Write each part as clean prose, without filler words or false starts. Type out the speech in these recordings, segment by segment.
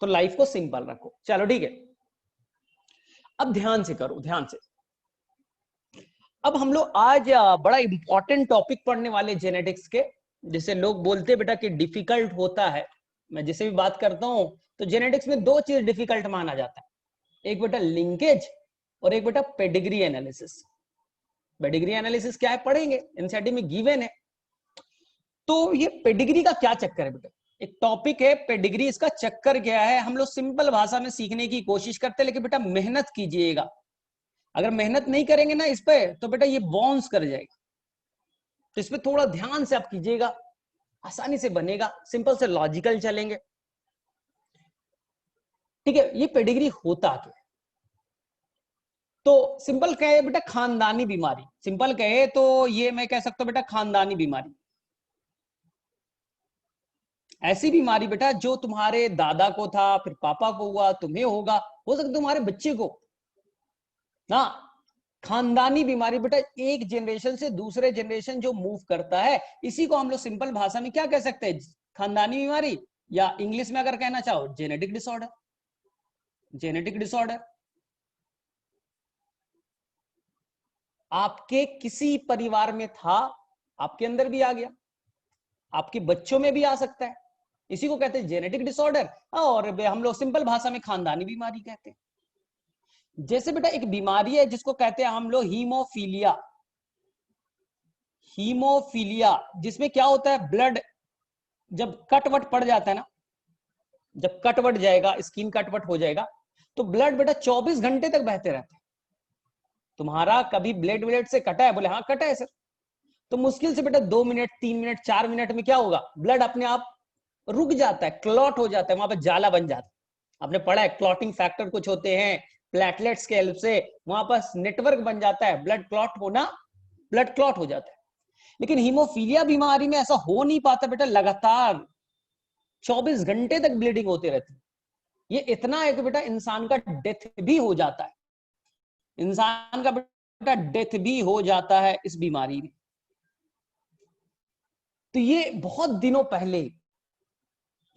तो लाइफ को सिंपल रखो। चलो ठीक है, अब ध्यान से करो, ध्यान से। अब हम लोग आज बड़ा इंपॉर्टेंट टॉपिक पढ़ने वाले जेनेटिक्स के, जिसे लोग बोलते हैं बेटा कि डिफिकल्ट होता है। मैं जिसे भी बात करता हूं तो जेनेटिक्स में दो चीज डिफिकल्ट माना जाता है, एक बेटा लिंकेज और एक बेटा पेडिग्री एनालिसिस। पेडिग्री एनालिसिस क्या है पढ़ेंगे, एनसीईआरटी में गिवन है। तो ये पेडिग्री का क्या चक्कर है बेटा, एक टॉपिक है पेडिग्री, इसका चक्कर क्या है हम लोग सिंपल भाषा में सीखने की कोशिश करते हैं, लेकिन बेटा मेहनत कीजिएगा। अगर मेहनत नहीं करेंगे ना इस पे तो बेटा ये बाउंस कर जाएगा। तो इस पे थोड़ा ध्यान से आप कीजिएगा, आसानी से बनेगा, सिंपल से लॉजिकल चलेंगे। ठीक है, ये पेडिग्री होता क्या है? तो सिंपल कहे बेटा खानदानी बीमारी, सिंपल कहे तो ये मैं कह सकता हूं बेटा खानदानी बीमारी। ऐसी बीमारी बेटा जो तुम्हारे दादा को था, फिर पापा को हुआ, तुम्हें होगा, हो सकता तुम्हारे बच्चे को ना। खानदानी बीमारी बेटा एक जनरेशन से दूसरे जनरेशन जो मूव करता है, इसी को हम लोग सिंपल भाषा में क्या कह सकते हैं, खानदानी बीमारी, या इंग्लिश में अगर कहना चाहो जेनेटिक डिसऑर्डर। जेनेटिक डिसऑर्डर आपके किसी परिवार में था, आपके अंदर भी आ गया, आपके बच्चों में भी आ सकता है, इसी को कहते हैं जेनेटिक डिसऑर्डर, और हम लोग सिंपल भाषा में खानदानी बीमारी कहते हैं। जैसे बेटा एक बीमारी है जिसको कहते हैं हम लोग हीमोफीलिया। हीमोफीलिया जिसमें क्या होता है, ब्लड जब कटवट पड़ जाता है ना, जब कटवट जाएगा, स्किन कटवट हो जाएगा, तो ब्लड बेटा 24 घंटे तक बहते रहते हैं। तुम्हारा कभी ब्लड ब्लड से कटा है, बोले हाँ कटा है सर, तो मुश्किल से बेटा 2 मिनट 3 मिनट 4 मिनट में क्या होगा, ब्लड अपने आप रुक जाता है, क्लॉट हो जाता है, वहां पर जाला बन जाता है। आपने पढ़ा है क्लॉटिंग फैक्टर कुछ होते हैं, प्लेटलेट्स के हेल्प से वहां पर नेटवर्क बन जाता है, ब्लड क्लॉट होना, ब्लड क्लॉट हो जाता है। लेकिन हीमोफीलिया बीमारी में ऐसा हो नहीं पाता बेटा, लगातार 24 घंटे तक ब्लीडिंग होती रहती है। ये इतना है कि बेटा इंसान का डेथ भी हो जाता है, इंसान का बेटा डेथ भी हो जाता है इस बीमारी में। तो ये बहुत दिनों पहले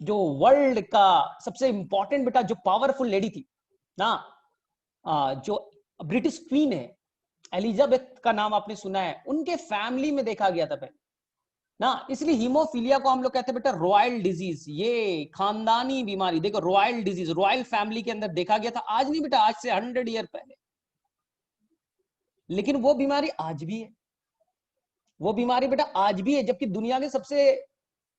जो वर्ल्ड का सबसे इंपॉर्टेंट बेटा जो पावरफुल लेडी थी ना, जो ब्रिटिश क्वीन है एलिजाबेथ का नाम आपने सुना है, उनके फैमिली में देखा गया था पहले ना। इसलिए हीमोफीलिया को हम लोग कहते हैं बेटा रॉयल डिजीज, ये खानदानी बीमारी। देखो रॉयल डिजीज, रॉयल फैमिली के अंदर देखा गया था, आज नहीं बेटा, आज से 100 ईयर पहले। लेकिन वो बीमारी आज भी है, वो बीमारी बेटा आज भी है, जबकि दुनिया के सबसे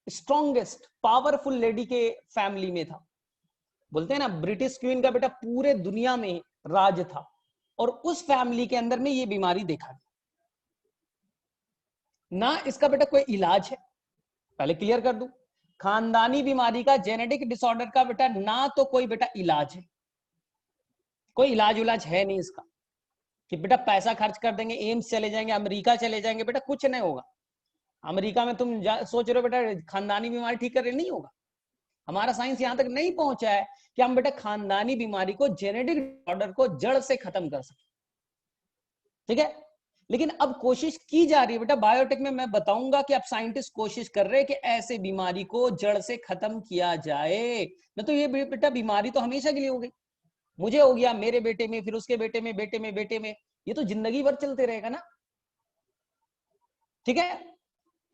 स्ट्रॉन्गेस्ट पावरफुल लेडी के फैमिली में था। बोलते हैं ना ब्रिटिश क्वीन का बेटा पूरे दुनिया में राज था, और उस फैमिली के अंदर में ये बीमारी देखा गया ना। इसका बेटा कोई इलाज है, पहले क्लियर कर दूं, खानदानी बीमारी का, जेनेटिक डिसऑर्डर का बेटा ना तो कोई बेटा इलाज है, कोई इलाज उलाज है नहीं इसका, कि बेटा पैसा खर्च कर देंगे, एम्स चले जाएंगे, अमेरिका चले जाएंगे, बेटा कुछ नहीं होगा। अमेरिका में तुम सोच रहे हो बेटा खानदानी बीमारी ठीक कर रहे, नहीं होगा। हमारा साइंस यहां तक नहीं पहुंचा है कि हम बेटा खानदानी बीमारी को, जेनेटिक डिसऑर्डर को जड़ से खत्म कर सके। ठीक है, लेकिन अब कोशिश की जा रही है बेटा, बायोटेक में मैं बताऊंगा कि अब साइंटिस्ट कोशिश कर रहे हैं कि ऐसे बीमारी को जड़ से खत्म किया जाए। मैं तो ये बेटा बीमारी तो हमेशा के लिए हो गई, मुझे हो गया, मेरे बेटे में, फिर उसके बेटे में, बेटे में, बेटे में, ये तो जिंदगी भर चलते रहेगा ना। ठीक है,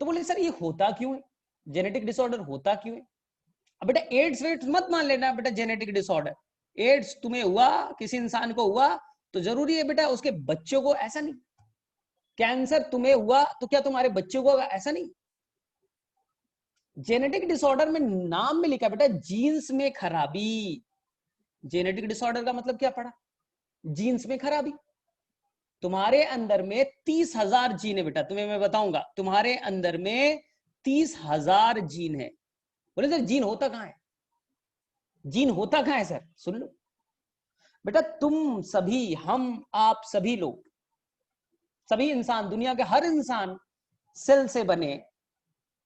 तो बोले सर ये होता क्यों है, जेनेटिक डिसऑर्डर होता क्यों है? अब बेटा एड्स वेड्स मत मान लेना बेटा, जेनेटिक डिसऑर्डर, एड्स तुम्हें हुआ, किसी इंसान को हुआ तो जरूरी है बेटा उसके बच्चों को, ऐसा नहीं। कैंसर तुम्हें हुआ तो क्या तुम्हारे बच्चों को होगा, ऐसा नहीं। जेनेटिक डिसऑर्डर में नाम में लिखा बेटा जीन्स में खराबी। जेनेटिक डिसऑर्डर का मतलब क्या पड़ा, जीन्स में खराबी। तुम्हारे अंदर में 30,000 जीन है बेटा, तुम्हें मैं बताऊंगा, तुम्हारे अंदर में 30,000 जीन है। बोले सर जीन होता कहां है, जीन होता कहां है सर, सुन लो बेटा, तुम सभी, हम आप सभी लोग, सभी इंसान, दुनिया के हर इंसान सेल से बने,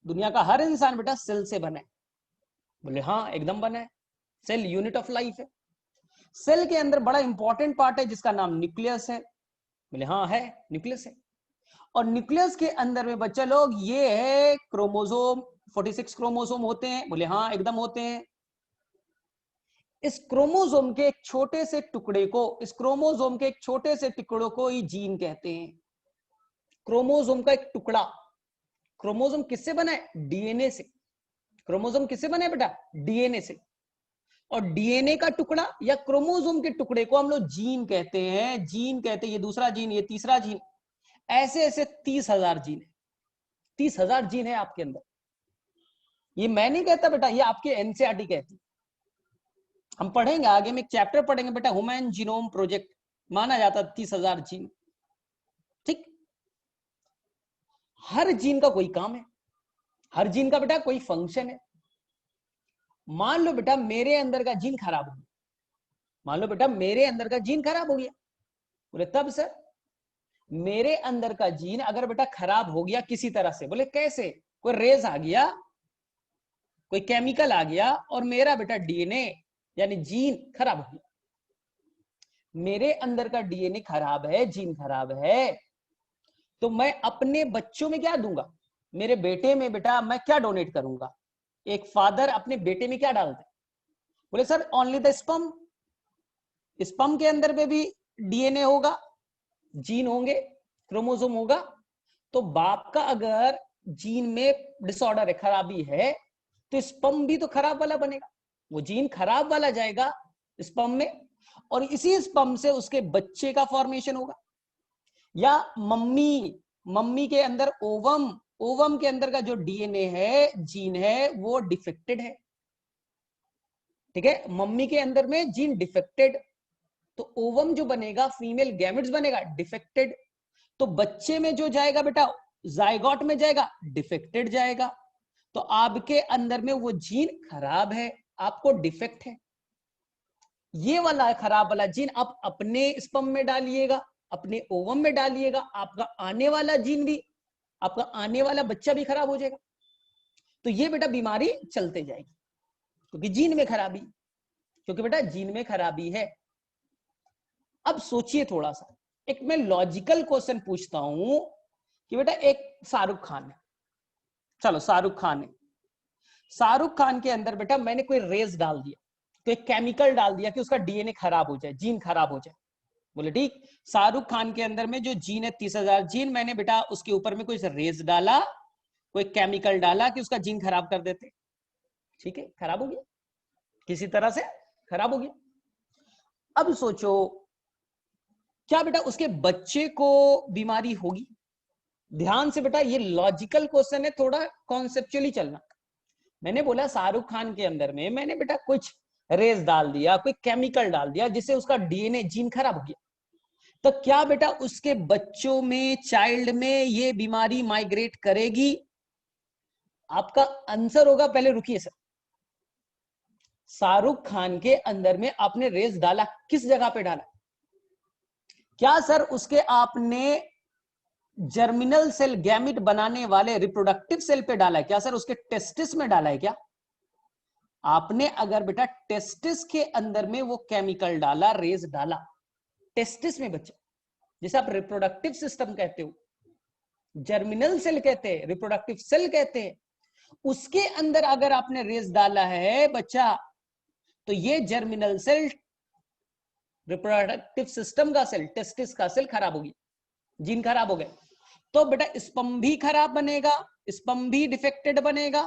दुनिया का हर इंसान बेटा सेल से बना है। बोले हाँ एकदम बना है, सेल यूनिट ऑफ लाइफ है। सेल के अंदर बड़ा इंपॉर्टेंट पार्ट है जिसका नाम न्यूक्लियस है। बोले हाँ है, न्यूक्लियस है। और न्यूक्लियस के अंदर में बच्चा लोग ये है क्रोमोसोम, 46 क्रोमोसोम होते हैं। बोले हाँ एकदम होते हैं। इस क्रोमोसोम के एक छोटे से टुकड़े को, इस क्रोमोसोम के एक छोटे से टुकड़ों को ही जीन कहते हैं। क्रोमोसोम का एक टुकड़ा, क्रोमोसोम किससे बना है? डीएनए से। क्रोमोसोम किससे बना है बेटा? डीएनए से। और डीएनए का टुकड़ा या क्रोमोसोम के टुकड़े को हम लोग जीन कहते हैं। जीन कहते हैं, ये दूसरा जीन, ये तीसरा जीन, ऐसे ऐसे 30,000 जीन है। 30,000 जीन है आपके अंदर। ये मैं नहीं कहता बेटा, ये आपके एनसीईआरटी कहती। हम पढ़ेंगे आगे में, एक चैप्टर पढ़ेंगे बेटा, ह्यूमन जीनोम प्रोजेक्ट, माना जाता 30,000 जीन। ठीक, हर जीन का कोई काम है, हर जीन का बेटा कोई फंक्शन है। मान लो बेटा मेरे अंदर का जीन खराब हो गया, मान लो बेटा मेरे अंदर का जीन खराब हो गया। बोले तब सर? मेरे अंदर का जीन अगर बेटा खराब हो गया किसी तरह से, बोले कैसे? कोई रेज आ गया, कोई केमिकल आ गया और मेरा बेटा डीएनए यानी जीन खराब हो गया। मेरे अंदर का डीएनए खराब है, जीन खराब है, तो मैं अपने बच्चों में क्या दूंगा? मेरे बेटे में बेटा मैं क्या डोनेट करूंगा? एक फादर अपने बेटे में क्या डालते? बोले sir only the sperm. Sperm के अंदर में भी डीएनए होगा, जीन होंगे, क्रोमोसोम होगा। तो बाप का अगर जीन में डिसऑर्डर है, खराबी है, तो स्पर्म भी तो खराब वाला बनेगा। वो जीन खराब वाला जाएगा स्पर्म में और इसी स्पर्म से उसके बच्चे का फॉर्मेशन होगा। या मम्मी के अंदर ओवम, ओवम के अंदर का जो डीएनए है, जीन है, वो डिफेक्टेड है। ठीक है, मम्मी के अंदर में जीन डिफेक्टेड, तो ओवम जो बनेगा, फीमेल गैमेट्स बनेगा, डिफेक्टेड। तो बच्चे में जो जाएगा बेटा, जायगोट में जाएगा, डिफेक्टेड जाएगा। तो आपके अंदर में वो जीन खराब है, आपको डिफेक्ट है। ये वाला खराब वाला जीन आप अपने स्पर्म में डालिएगा, अपने ओवम में डालिएगा, आपका आने वाला जीन भी, आपका आने वाला बच्चा भी खराब हो जाएगा। तो ये बेटा बीमारी चलते जाएगी, क्योंकि जीन में खराबी, क्योंकि बेटा जीन में खराबी है। अब सोचिए थोड़ा सा, एक मैं लॉजिकल क्वेश्चन पूछता हूं कि बेटा एक शाहरुख खान है, चलो शाहरुख खान है, शाहरुख खान के अंदर बेटा मैंने कोई रेस डाल दिया, कोई केमिकल डाल दिया कि उसका डीएनए खराब हो जाए, जीन खराब हो जाए। बोले ठीक, शाहरुख खान के अंदर में जो जीन है 30,000 जीन, मैंने बेटा उसके ऊपर में कोई रेस डाला, कोई केमिकल डाला कि उसका जीन खराब कर देते। ठीक है, खराब हो गया, किसी तरह से खराब हो गया। अब सोचो क्या बेटा उसके बच्चे को बीमारी होगी? ध्यान से बेटा, ये लॉजिकल क्वेश्चन है, थोड़ा कॉन्सेप्चुअली चलना। मैंने बोला शाहरुख खान के अंदर में मैंने बेटा कुछ रेस डाल दिया, कोई केमिकल डाल दिया जिससे उसका डीएनए जीन खराब हो गया, तो क्या बेटा उसके बच्चों में, चाइल्ड में ये बीमारी माइग्रेट करेगी? आपका आंसर होगा, पहले रुकिए सर, शाहरुख खान के अंदर में आपने रेस डाला, किस जगह पे डाला? क्या सर उसके आपने जर्मिनल सेल, गैमिट बनाने वाले रिप्रोडक्टिव सेल पे डाला है? क्या सर उसके टेस्टिस में डाला है? क्या आपने अगर बेटा टेस्टिस के अंदर में वो केमिकल डाला, रेस डाला टेस्टिस में बच्चा, जिसे आप रिप्रोडक्टिव सिस्टम कहते हो, जर्मिनल सेल कहते हैं, रिप्रोडक्टिव सेल कहते हैं, उसके अंदर अगर आपने रेस डाला है बच्चा, तो ये जर्मिनल सेल, रिप्रोडक्टिव सिस्टम का सेल, टेस्टिस का सेल खराब हो गया, जीन खराब हो गए, तो बेटा स्पर्म भी खराब बनेगा, स्पर्म भी डिफेक्टेड बनेगा,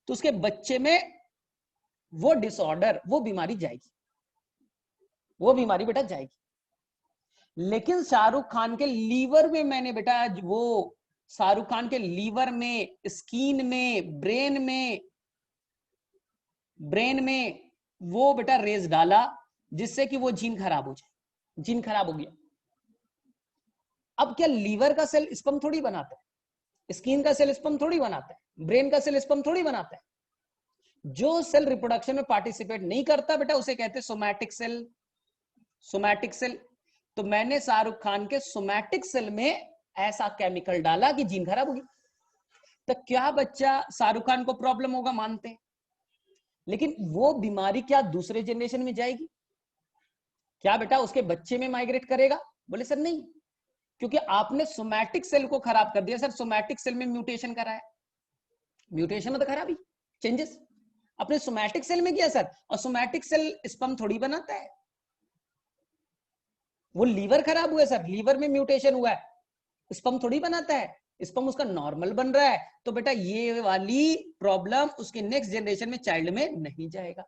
तो उसके बच्चे में वो डिसऑर्डर, वो बीमारी जाएगी, वो बीमारी बेटा जाएगी। लेकिन शाहरुख खान के लीवर में मैंने बेटा, वो शाहरुख खान के लीवर में, स्किन में, ब्रेन में वो बेटा रेस डाला जिससे कि वो जीन खराब हो जाए, जीन खराब हो गया। अब क्या लीवर का सेल स्पर्म थोड़ी बनाता है, स्किन का सेल स्पर्म थोड़ी बनाता है, ब्रेन का सेल स्पर्म थोड़ी बनाता है। जो सेल रिप्रोडक्शन में पार्टिसिपेट नहीं करता बेटा उसे कहते हैं सोमैटिक सेल, सोमैटिक सेल। तो मैंने शाहरुख खान के सोमैटिक सेल में ऐसा केमिकल डाला कि जीन खराब होगी, तो क्या बच्चा शाहरुख खान को प्रॉब्लम होगा? मानते हैं, लेकिन वो बीमारी क्या दूसरे जनरेशन में जाएगी? क्या बेटा उसके बच्चे में माइग्रेट करेगा? बोले सर नहीं, क्योंकि आपने सोमैटिक सेल को खराब कर दिया। सर सोमैटिक सेल में म्यूटेशन कराया, म्यूटेशन मतलब खराबी, चेंजेस। अपने सोमैटिक सेल में किया सर, और सोमैटिक सेल स्पर्म थोड़ी बनाता है, वो लीवर खराब हुआ है सर, लीवर में म्यूटेशन हुआ है, स्पर्म थोड़ी बनाता है, स्पर्म उसका नॉर्मल बन रहा है। तो बेटा ये वाली प्रॉब्लम उसके नेक्स्ट जनरेशन में, चाइल्ड में नहीं जाएगा।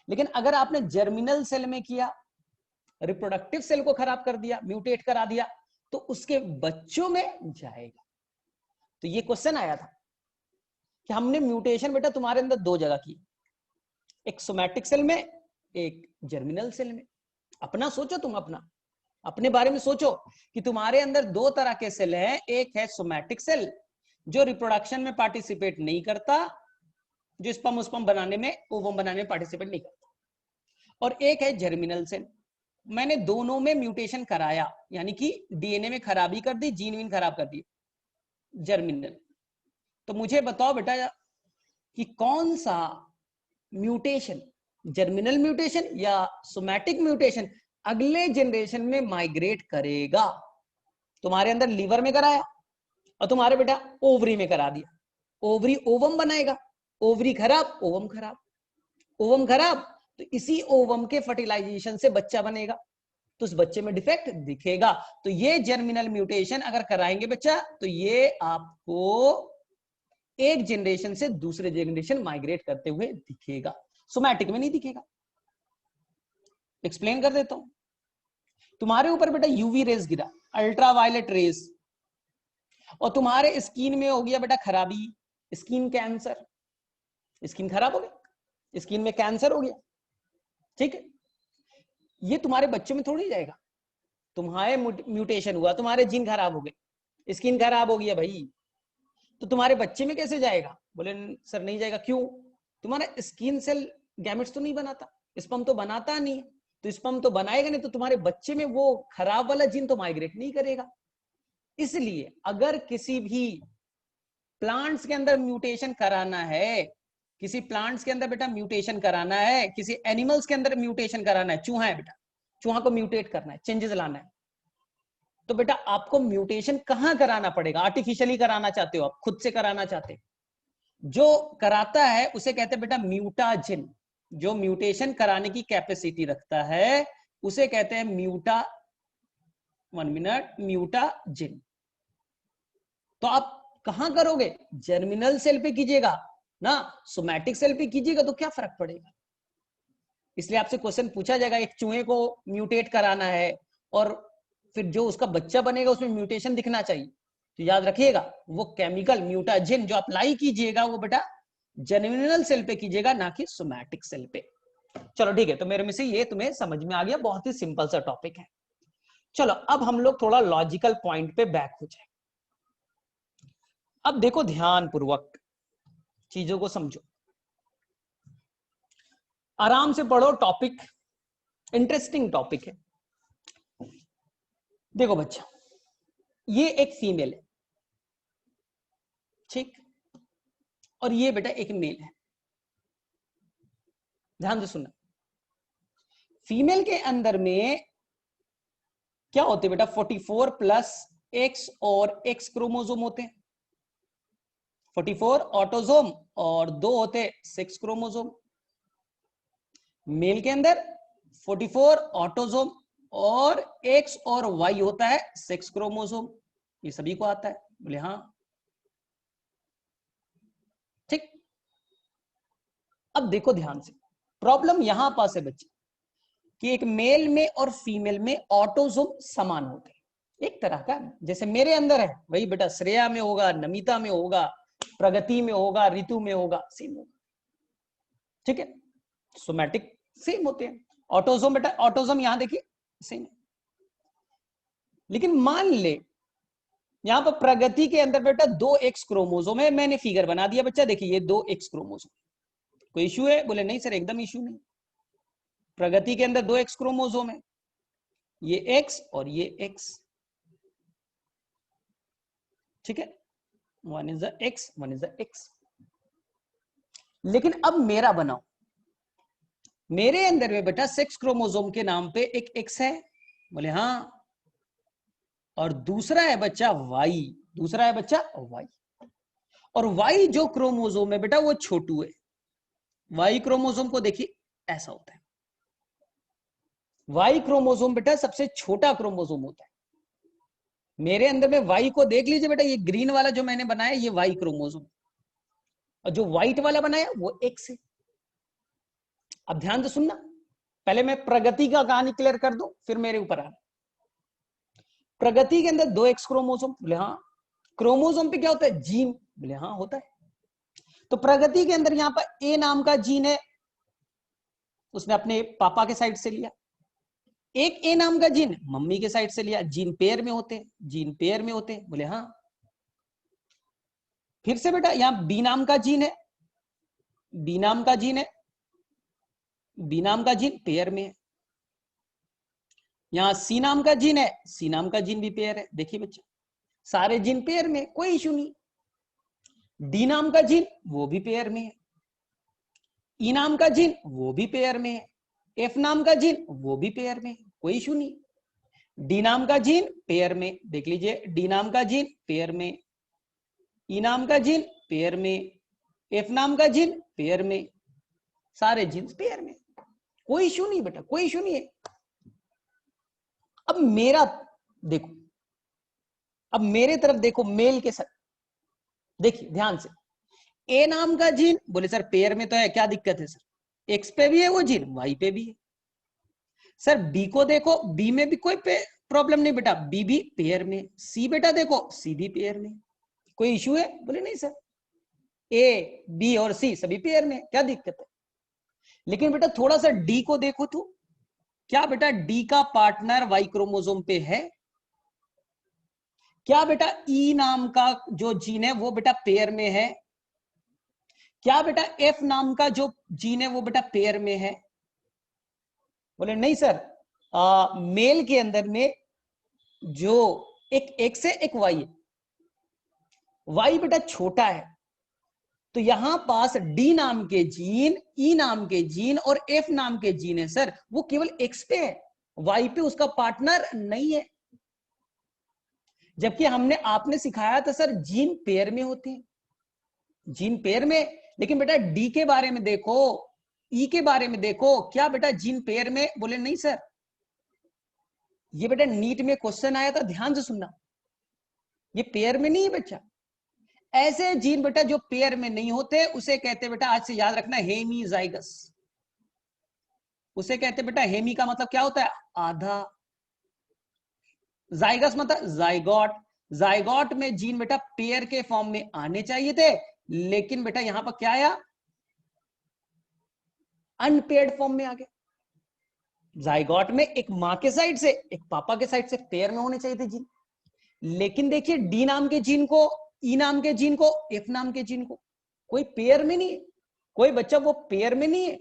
लेकिन अगर आपने जर्मिनल सेल में किया, रिप्रोडक्टिव सेल को खराब कर दिया, म्यूटेट करा दिया, तो उसके बच्चों में जाएगा। तो ये क्वेश्चन आया था कि हमने म्यूटेशन बेटा तुम्हारे अंदर दो जगह की, एक सोमैटिक सेल में, एक जर्मिनल सेल में। अपना सोचो, तुम अपने बारे में सोचो कि तुम्हारे अंदर दो तरह के सेल हैं, एक है सोमैटिक सेल जो रिप्रोडक्शन में पार्टिसिपेट नहीं करता, जो स्पर्म बनाने में, ओवम बनाने में पार्टिसिपेट नहीं करता, और एक है जर्मिनल सेल। मैंने दोनों में म्यूटेशन कराया, यानी कि डीएनए में खराबी कर दी, जीन वीन खराब कर दी, जर्मिनल। तो मुझे बताओ बेटा कि कौन सा म्यूटेशन, जर्मिनल म्यूटेशन या सोमैटिक म्यूटेशन, अगले जनरेशन में माइग्रेट करेगा? तुम्हारे अंदर लीवर में कराया और तुम्हारे बेटा ओवरी में करा दिया, ओवरी ओवम बनाएगा, ओवरी खराब, ओवम खराब, ओवम खराब, तो इसी ओवम के फर्टिलाइजेशन से बच्चा बनेगा, तो उस बच्चे में डिफेक्ट दिखेगा। तो ये जर्मिनल म्यूटेशन अगर कराएंगे बच्चा, तो ये आपको एक जनरेशन से दूसरे जनरेशन माइग्रेट करते हुए दिखेगा, सोमैटिक में नहीं दिखेगा। एक्सप्लेन कर देता हूं। तुम्हारे ऊपर बेटा यूवी रेस गिरा, अल्ट्रावायलेट रेस, और तुम्हारे स्किन में हो गया बेटा खराबी, स्किन कैंसर, स्किन खराब हो गया, स्किन में कैंसर हो गया, ठीक है? ये तुम्हारे बच्चों में थोड़ी जाएगा, तुम्हारे म्यूटेशन हुआ, तुम्हारे जीन खराब हो गए, स्किन खराब हो गया भाई, तो तुम्हारे बच्चे में कैसे जाएगा? बोले सर नहीं जाएगा, क्यों? तुम्हारा स्किन सेल गैमेट्स तो नहीं बनाता, स्पर्म तो बनाता नहीं है, तो स्पर्म तो बनाएगा नहीं, तो तुम्हारे बच्चे में वो खराब वाला जीन तो माइग्रेट नहीं करेगा। इसलिए अगर किसी भी प्लांट्स के अंदर म्यूटेशन कराना है, किसी प्लांट्स के अंदर बेटा म्यूटेशन कराना है, किसी एनिमल्स के अंदर म्यूटेशन कराना है, चूहा है बेटा, चूहा को म्यूटेट करना है, चेंजेस लाना है, तो बेटा आपको म्यूटेशन कहां कराना पड़ेगा? आर्टिफिशियली कराना चाहते हो आप, खुद से कराना चाहते हो? जो कराता है उसे कहते हैं बेटा म्यूटाजिन, जो म्यूटेशन कराने की कैपेसिटी रखता है उसे कहते हैं म्यूटाजिन। तो आप कहां करोगे? जर्मिनल सेल पे कीजिएगा ना, सोमैटिक सेल पे कीजिएगा, तो क्या फर्क पड़ेगा? इसलिए आपसे क्वेश्चन पूछा जाएगा, एक चूहे को म्यूटेट कराना है और फिर जो उसका बच्चा बनेगा उसमें म्यूटेशन दिखना चाहिए, तो याद रखिएगा वो केमिकल म्यूटाजिन जो अप्लाई कीजिएगा वो बेटा जर्मिनल सेल पे कीजिएगा, ना कि सोमैटिक सेल पे। चलो ठीक है, तो मेरे में से ये तुम्हें समझ में आ गया, बहुत ही सिंपल सा टॉपिक है। चलो अब हम लोग थोड़ा लॉजिकल पॉइंट पे बैक हो जाए। अब देखो ध्यान पूर्वक चीजों को समझो, आराम से पढ़ो, टॉपिक इंटरेस्टिंग टॉपिक है। देखो बच्चा, ये एक फीमेल है, ठीक, और ये बेटा एक मेल है। ध्यान से सुनना, फीमेल के अंदर में क्या होते हैं बेटा? 44 प्लस एक्स और एक्स क्रोमोसोम होते हैं, 44 ऑटोसोम और 2 होते 6 क्रोमोसोम। मेल के अंदर 44 ऑटोसोम और एक्स और वाई होता है 6 क्रोमोसोम। ये सभी को आता है? बोले हाँ, ठीक। अब देखो ध्यान से, प्रॉब्लम यहां पास है बच्चे कि एक मेल में और फीमेल में ऑटोसोम समान होते हैं, एक तरह का, जैसे मेरे अंदर है वही बेटा श्रेया में होगा, नमिता में होगा, प्रगति में होगा, ऋतु में होगा, सेम होगा, ठीक है? सोमैटिक सेम होते हैं, ऑटोसोम बेटा, ऑटोसोम यहां देखिए सेम है। लेकिन मान ले यहां पर प्रगति के अंदर बेटा 2 एक्स क्रोमोसोम है, मैंने फिगर बना दिया बच्चा, देखिए ये 2 एक्स क्रोमोसोम, कोई इश्यू है? बोले नहीं सर एकदम इश्यू नहीं, प्रगति के अंदर 2 एक्स क्रोमोसोम है, ये एक्स और ये एक्स, ठीक है, one is the x, one is the x. लेकिन अब मेरा बनाओ, मेरे अंदर में बेटा 6 क्रोमोसोम के नाम पे एक एक्स है, बोले हाँ, और दूसरा है बच्चा वाई, दूसरा है बच्चा वाई, और वाई जो क्रोमोसोम है बेटा वो छोटू है, वाई क्रोमोसोम को देखिए ऐसा होता है। वाई क्रोमोसोम बेटा सबसे छोटा क्रोमोसोम होता है। मेरे अंदर में वाई को देख लीजिए बेटा, ये ग्रीन वाला जो मैंने बनाया ये वाई क्रोमोसोम, और जो व्हाइट वाला बनाया वो एक्स है। अब ध्यान से सुनना, पहले मैं प्रगति का कहानी क्लियर कर दूं फिर मेरे ऊपर आ। प्रगति के अंदर 2 एक्स क्रोमोसोम, बोले हाँ। क्रोमोसोम पे क्या होता है? जीन, बोले हाँ होता है। तो प्रगति के अंदर यहां पर ए नाम का जीन है, उसने अपने पापा के साइड से लिया। एक ए नाम का जीन मम्मी के साइड से लिया। जीन पेयर में होते हैं, जीन पेयर में होते हैं, बोले हाँ। फिर से बेटा यहां बी नाम का जीन है, बी नाम का जीन है, बी नाम का जीन पेयर में है। यहां सी नाम का जीन है, सी नाम का जीन भी पेयर है। देखिए बच्चा, सारे जीन पेयर में, कोई इशू नहीं। डी नाम का जीन वो भी पेयर में है, ई नाम का जीन वो भी पेयर में है, एफ नाम का जीन वो भी पेयर में है, कोई इशू नहीं। डी नाम का जीन पेयर में, देख लीजिए, डी नाम का जीन पेयर में, ई नाम का जीन पेयर में, एफ नाम का जीन पेयर में, सारे जीन्स पेयर में, कोई इशू नहीं बेटा, कोई इशू नहीं है। अब मेरा देखो, अब मेरे तरफ देखो, मेल के साथ देखिए ध्यान से। ए नाम का जीन, बोले सर पेयर में तो है, क्या दिक्कत है सर? एक्स पे भी है वो जीन, वाई पे भी है। सर बी को देखो, बी में भी कोई प्रॉब्लम नहीं बेटा, बी भी पेयर में। सी बेटा देखो, सी भी पेयर में, कोई इशू है? बोले नहीं सर, ए बी और सी सभी पेयर में, क्या दिक्कत है? लेकिन बेटा थोड़ा सा डी को देखो तो, क्या बेटा डी का पार्टनर वाई क्रोमोसोम पे है? क्या बेटा ई नाम का जो जीन है वो बेटा पेयर में है? क्या बेटा एफ नाम का जो जीन है वो बेटा पेयर में है? बोले नहीं सर, मेल के अंदर में जो एक एक्स है एक वाई है, वाई बेटा छोटा है, तो यहां पास डी नाम के जीन, ई नाम के जीन और एफ नाम के जीन है सर, वो केवल एक्स पे है, वाई पे उसका पार्टनर नहीं है। जबकि हमने आपने सिखाया था सर जीन पेयर में होते हैं, जीन पेयर में। लेकिन बेटा डी के बारे में देखो, ई के बारे में देखो, क्या बेटा जीन पेयर में? बोले नहीं सर। ये बेटा नीट में क्वेश्चन आया था, ध्यान से सुनना, ये पेयर में नहीं है बच्चा। ऐसे जीन बेटा जो पेयर में नहीं होते उसे कहते बेटा, आज से याद रखना, हेमीजाइगस। उसे कहते बेटा, हेमी का मतलब क्या होता है? आधा। जाइगस मतलब जाइगॉट। जाइगॉट में जीन बेटा पेयर के फॉर्म में आने चाहिए थे, लेकिन बेटा यहां पर क्या आया? अनपेयर्ड फॉर्म में आ गया। जाइगॉट में एक मां के साइड से एक पापा के साइड से पेयर में होने चाहिए थे जीन, लेकिन देखिए डी नाम के जीन को, ई नाम के जीन को, एफ नाम के जीन को कोई पेयर में नहीं है, कोई बच्चा वो पेयर में नहीं है।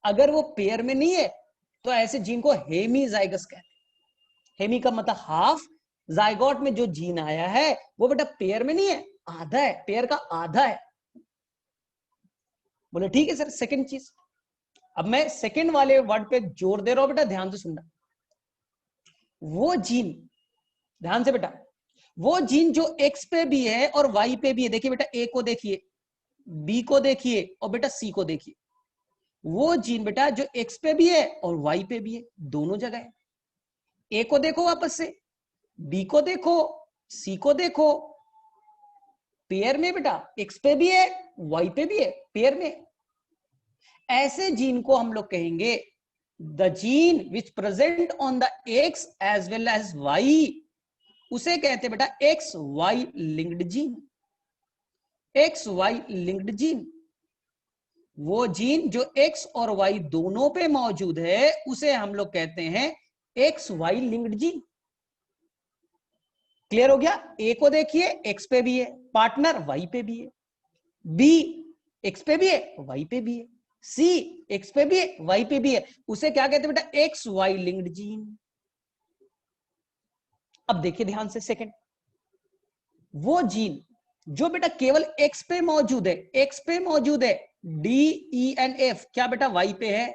अगर वो पेयर में नहीं है तो ऐसे जीन को हेमीजाइगस कहते हैं। हेमी का मतलब हाफ, जाइगोट में जो जीन आया है वो बेटा पेयर में नहीं है, आधा है, पेयर का आधा है। बोले ठीक है सर। सेकंड चीज, अब मैं सेकंड वाले वर्ड पे जोर दे रहा हूं बेटा, ध्यान से सुनना। वो जीन, ध्यान से बेटा, वो जीन जो एक्स पे भी है और वाई पे भी है, देखिए बेटा ए को देखिए, बी को देखिए और बेटा सी को देखिए, वो जीन बेटा जो एक्स पे भी है और वाई पे भी है, दोनों जगह है। ए को देखो वापस से, बी को देखो, सी को देखो, पेयर में बेटा, एक्स पे भी है वाई पे भी है, पेयर में। ऐसे जीन को हम लोग कहेंगे the gene which present on the X as well as Y, उसे कहते बेटा X Y linked gene. X Y linked gene, वो जीन जो एक्स और वाई दोनों पे मौजूद है उसे हम लोग कहते हैं X Y linked gene. Clear हो गया? ए को देखिए, एक्स पे भी है, पार्टनर वाई पे भी है। बी एक्स पे भी है, वाई पे भी है। सी एक्स पे भी है, वाई पे भी है, उसे क्या कहते हैं बेटा? X Y linked gene. अब देखिए ध्यान से, सेकंड, वो जीन जो बेटा केवल एक्स पे मौजूद है, एक्स पे मौजूद है, डी ई एंड एफ, क्या बेटा वाई पे है?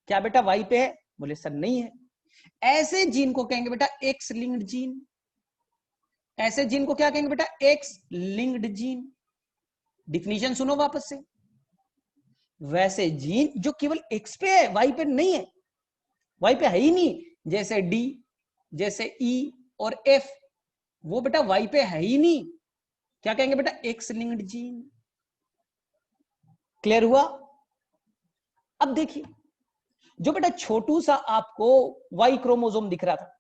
क्या बेटा वाई पे है? बोले सर नहीं है। ऐसे जीन को कहेंगे बेटा एक्स लिंक्ड जीन। ऐसे जीन को क्या कहेंगे बेटा? X linked gene. डिफिनीशन सुनो वापस से, वैसे जीन जो केवल एक्स पे है, वाई पे नहीं है, वाई पे है ही नहीं, जैसे डी, जैसे ई और एफ, वो बेटा वाई पे है ही नहीं, क्या कहेंगे बेटा, एक्स लिंक्ड जीन। क्लियर हुआ? अब देखिए, जो बेटा छोटू सा आपको वाई क्रोमोसोम दिख रहा था,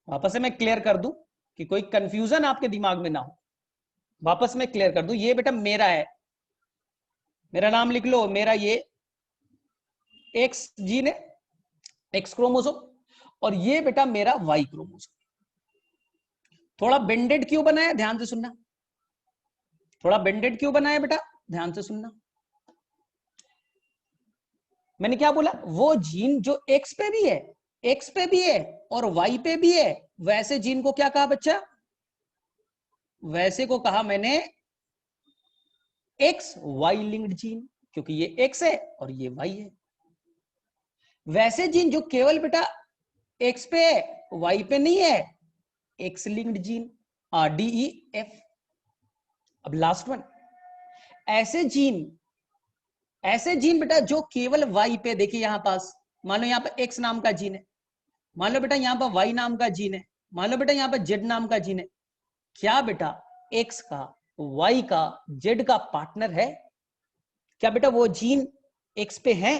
वापस से मैं क्लियर कर दूं कि कोई कंफ्यूजन आपके दिमाग में ना हो, वापस में क्लियर कर दूं, ये बेटा मेरा है, मेरा नाम लिख लो, मेरा ये एक्स जीन है, एक्स क्रोमोसोम, और ये बेटा मेरा वाई क्रोमोसोम। थोड़ा बेंडेड क्यों बनाया, ध्यान से सुनना, थोड़ा बेंडेड क्यों बनाया बेटा, ध्यान से सुनना। मैंने क्या बोला, वो जीन जो एक्स पे भी है, एक्स पे भी है और वाई पे भी है, वैसे जीन को क्या कहा बच्चा, वैसे को कहा मैंने एक्स वाई लिंक्ड जीन, क्योंकि ये एक्स है और ये वाई है। वैसे जीन जो केवल बेटा एक्स पे है, वाई पे नहीं है, X linked gene, D E F. अब लास्ट वन, ऐसे जीन, ऐसे जीन बेटा जो केवल वाई पे, देखिए यहां पास, मान लो यहां पर एक्स नाम का जीन है, मान लो बेटा यहां पर वाई नाम का जीन है, मान लो बेटा यहां पर जेड नाम का जीन है, क्या बेटा एक्स का, वाई का, जेड का पार्टनर है? क्या बेटा वो जीन एक्स पे है?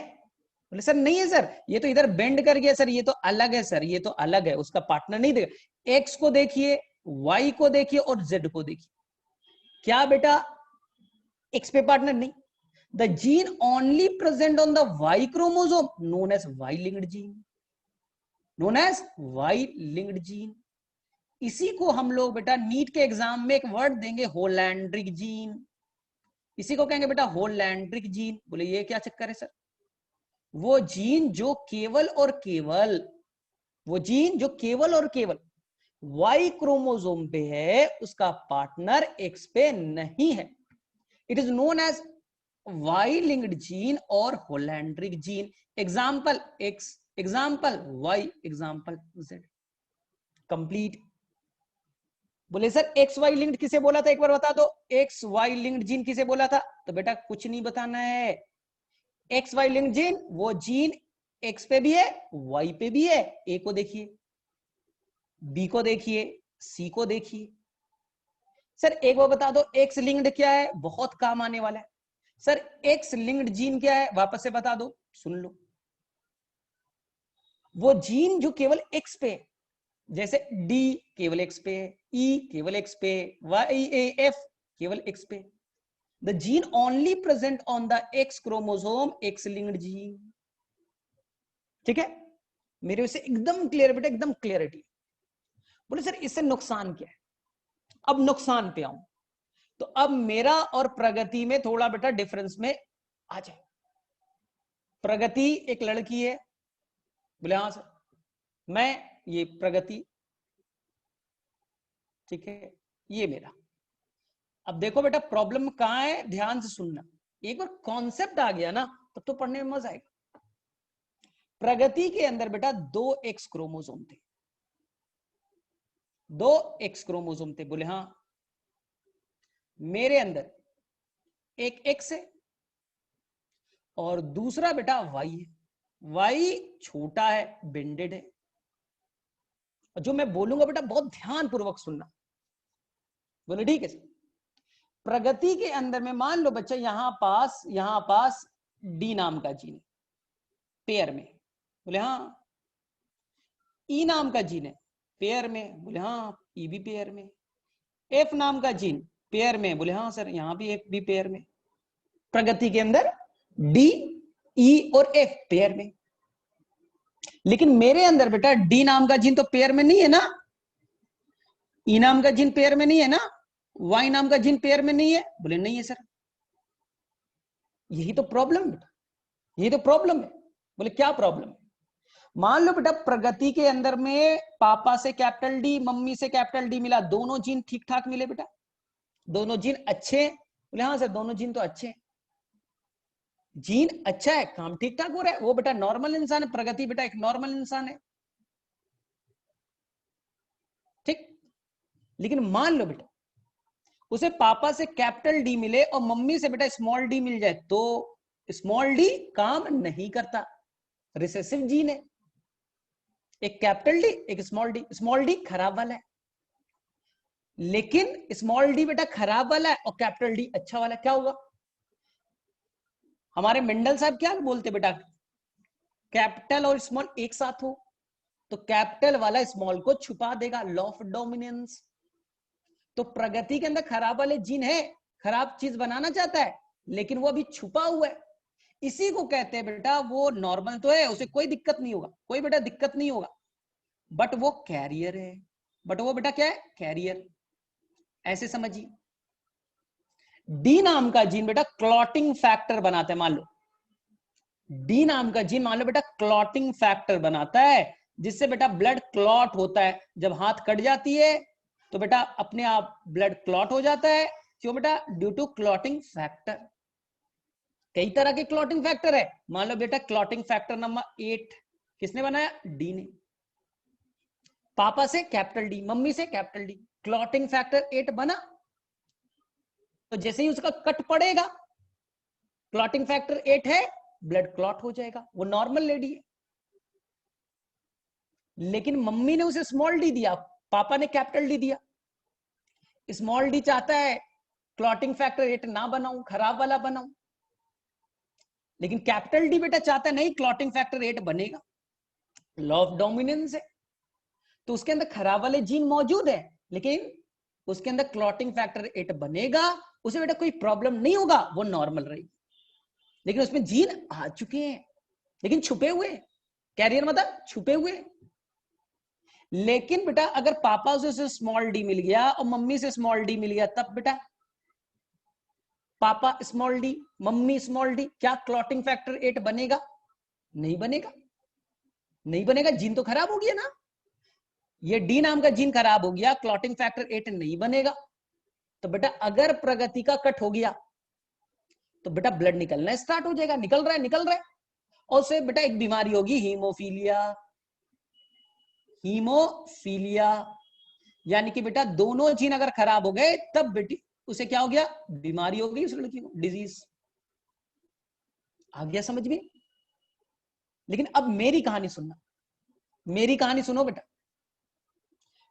बोले सर नहीं है सर, ये तो इधर बेंड कर गया सर, ये तो अलग है सर, ये तो अलग है, उसका पार्टनर नहीं देगा। एक्स को देखिए, वाई को देखिए और जेड को देखिए, क्या बेटा एक्स पे पार्टनर नहीं? The gene only present on the Y chromosome known as Y linked gene, known as Y linked gene. इसी को हम लोग बेटा नीट के एग्जाम में एक वर्ड देंगे, होलैंड्रिक जीन, इसी को कहेंगे बेटा होलैंड्रिक जीन। बोले ये क्या चक्कर है सर? वो जीन जो केवल और केवल, वो जीन जो केवल और केवल वाई क्रोमोसोम पे है, उसका पार्टनर एक्स पे नहीं है। It is known as Y linked gene और holandric gene. Example X, example Y, example Z. Complete. बोले सर एक्स वाई लिंक्ड किसे बोला था, एक बार बता दो, एक्स वाई लिंक्ड जीन किसे बोला था? तो बेटा कुछ नहीं बताना है, एक्स वाई लिंक्ड जीन, वो जीन एक्स पे भी है, वाई पे भी है। ए को देखिए, बी को देखिए, सी को देखिए। सर एक बार बता दो एक्स लिंक्ड क्या है, बहुत काम आने वाला है। सर एक्स लिंक्ड जीन क्या है, वापस से बता दो, सुन लो। वो जीन जो केवल एक्स पे, जैसे डी केवल एक्स पे, ई केवल एक्स पे, वाई ए एफ केवल एक्स पे। The gene only present on the x chromosome, x linked gene. ठीक है, मेरे से एकदम क्लियर बेटा, एकदम क्लियरिटी। बोले सर इससे नुकसान क्या है? अब नुकसान पे आऊं तो अब मेरा और प्रगति में थोड़ा बेटा डिफरेंस में आ जाए। प्रगति एक लड़की है, बोले हाँ सर, मैं ये प्रगति, ठीक है, ये मेरा। अब देखो बेटा प्रॉब्लम कहां है, ध्यान से सुनना, एक बार कॉन्सेप्ट आ गया ना तब तो पढ़ने में मजा आएगा। प्रगति के अंदर बेटा दो एक्स क्रोमोसोम थे, दो एक्स क्रोमोसोम थे, बोले हाँ। मेरे अंदर एक एक्स है और दूसरा बेटा वाई है। वाई छोटा है, बेंडेड है। और जो मैं बोलूंगा बेटा बहुत ध्यान पूर्वक सुनना। बोले ठीक है सर। प्रगति के अंदर में मान लो बच्चा यहां पास डी नाम का जीन है, पेयर में, बोले हाँ। ई नाम का जीन है पेयर में, बोले हाँ ई भी पेयर में। एफ नाम का जीन पेयर में, बोले हाँ सर यहां भी एफ भी पेयर में। प्रगति के अंदर डी, ई और एफ पेयर में। लेकिन मेरे अंदर बेटा डी नाम का जीन तो पेयर में नहीं है ना, ई नाम का जीन पेयर में नहीं है ना, वाई नाम का जीन पेयर में नहीं है, बोले नहीं है सर। यही तो प्रॉब्लम बेटा, यही तो प्रॉब्लम है। बोले क्या प्रॉब्लम है? मान लो बेटा प्रगति के अंदर में पापा से कैपिटल डी, मम्मी से कैपिटल डी मिला, दोनों जीन ठीक ठाक मिले बेटा, दोनों जीन अच्छे। बोले हाँ सर दोनों जीन तो अच्छे हैं, जीन अच्छा है, काम ठीक ठाक हो रहा है, वो बेटा नॉर्मल इंसान है, प्रगति बेटा एक नॉर्मल इंसान है, ठीक। लेकिन मान लो बेटा उसे पापा से कैपिटल डी मिले और मम्मी से बेटा स्मॉल डी मिल जाए, तो स्मॉल डी काम नहीं करता, रिसेसिव जीन है। एक कैपिटल डी, एक स्मॉल डी। स्मॉल डी खराब वाला है, लेकिन स्मॉल डी बेटा खराब वाला है और कैपिटल डी अच्छा वाला, क्या होगा? हमारे मेंडल साहब क्या बोलते बेटा, कैपिटल और स्मॉल एक साथ हो तो कैपिटल वाला स्मॉल को छुपा देगा, लॉ ऑफ डोमिनेंस। तो प्रगति के अंदर खराब वाले जीन है, खराब चीज बनाना चाहता है, लेकिन वो अभी छुपा हुआ है। इसी को कहते हैं बेटा, वो नॉर्मल तो है, उसे कोई दिक्कत नहीं होगा, कोई बेटा दिक्कत नहीं होगा, बट वो कैरियर है। बट वो बेटा क्या है? कैरियर। ऐसे समझिए, डी नाम का जीन बेटा क्लॉटिंग फैक्टर बनाता है। मान लो डी नाम का जीन, मान लो बेटा क्लॉटिंग फैक्टर बनाता है, जिससे बेटा ब्लड क्लॉट होता है। जब हाथ कट जाती है तो बेटा अपने आप ब्लड क्लॉट हो जाता है। क्यों बेटा? Due to clotting factor. कई तरह के क्लॉटिंग फैक्टर है। मान लो बेटा क्लॉटिंग फैक्टर नंबर 8 किसने बनाया? डी ने। पापा से कैपिटल डी, मम्मी से कैपिटल डी, क्लॉटिंग फैक्टर 8 बना। तो जैसे ही उसका कट पड़ेगा, क्लॉटिंग फैक्टर 8 है, ब्लड क्लॉट हो जाएगा, वो नॉर्मल लेडी है। लेकिन मम्मी ने उसे स्मॉल डी दिया, पापा ने कैपिटल डी दिया। स्मॉल डी चाहता है क्लॉटिंग फैक्टर 8 ना बनाऊं, खराब वाला बनाऊं, लेकिन कैपिटल डी बेटा चाहता है नहीं, क्लॉटिंग फैक्टर 8 बनेगा, लॉ ऑफ डोमिनेंस है। तो उसके अंदर खराब वाले जीन मौजूद है, लेकिन उसके अंदर क्लॉटिंग फैक्टर 8 बनेगा, उसे बेटा कोई प्रॉब्लम नहीं होगा, वो नॉर्मल रहेगी। लेकिन उसमें जीन आ चुके हैं, लेकिन छुपे हुए। कैरियर मतलब छुपे हुए। लेकिन बेटा अगर पापा से स्मॉल डी मिल गया और मम्मी से स्मॉल डी मिल गया, तब बेटा पापा small D, mummy small D, क्या क्लॉटिंग फैक्टर 8 बनेगा? नहीं बनेगा, नहीं बनेगा, जीन तो खराब हो गया ना। ये डी नाम का जीन खराब हो गया, क्लॉटिंग फैक्टर 8 नहीं बनेगा। तो बेटा अगर प्रगति का कट हो गया तो बेटा ब्लड निकलना स्टार्ट हो जाएगा, निकल रहा है, निकल रहा है, और उससे बेटा एक बीमारी होगी, हीमोफीलिया। हीमोफीलिया यानी कि बेटा दोनों जीन अगर खराब हो गए, तब बेटी उसे क्या हो गया? बीमारी हो गई उस लड़की को, डिजीज। आ गया समझ में? लेकिन अब मेरी कहानी सुनना, मेरी कहानी सुनो बेटा।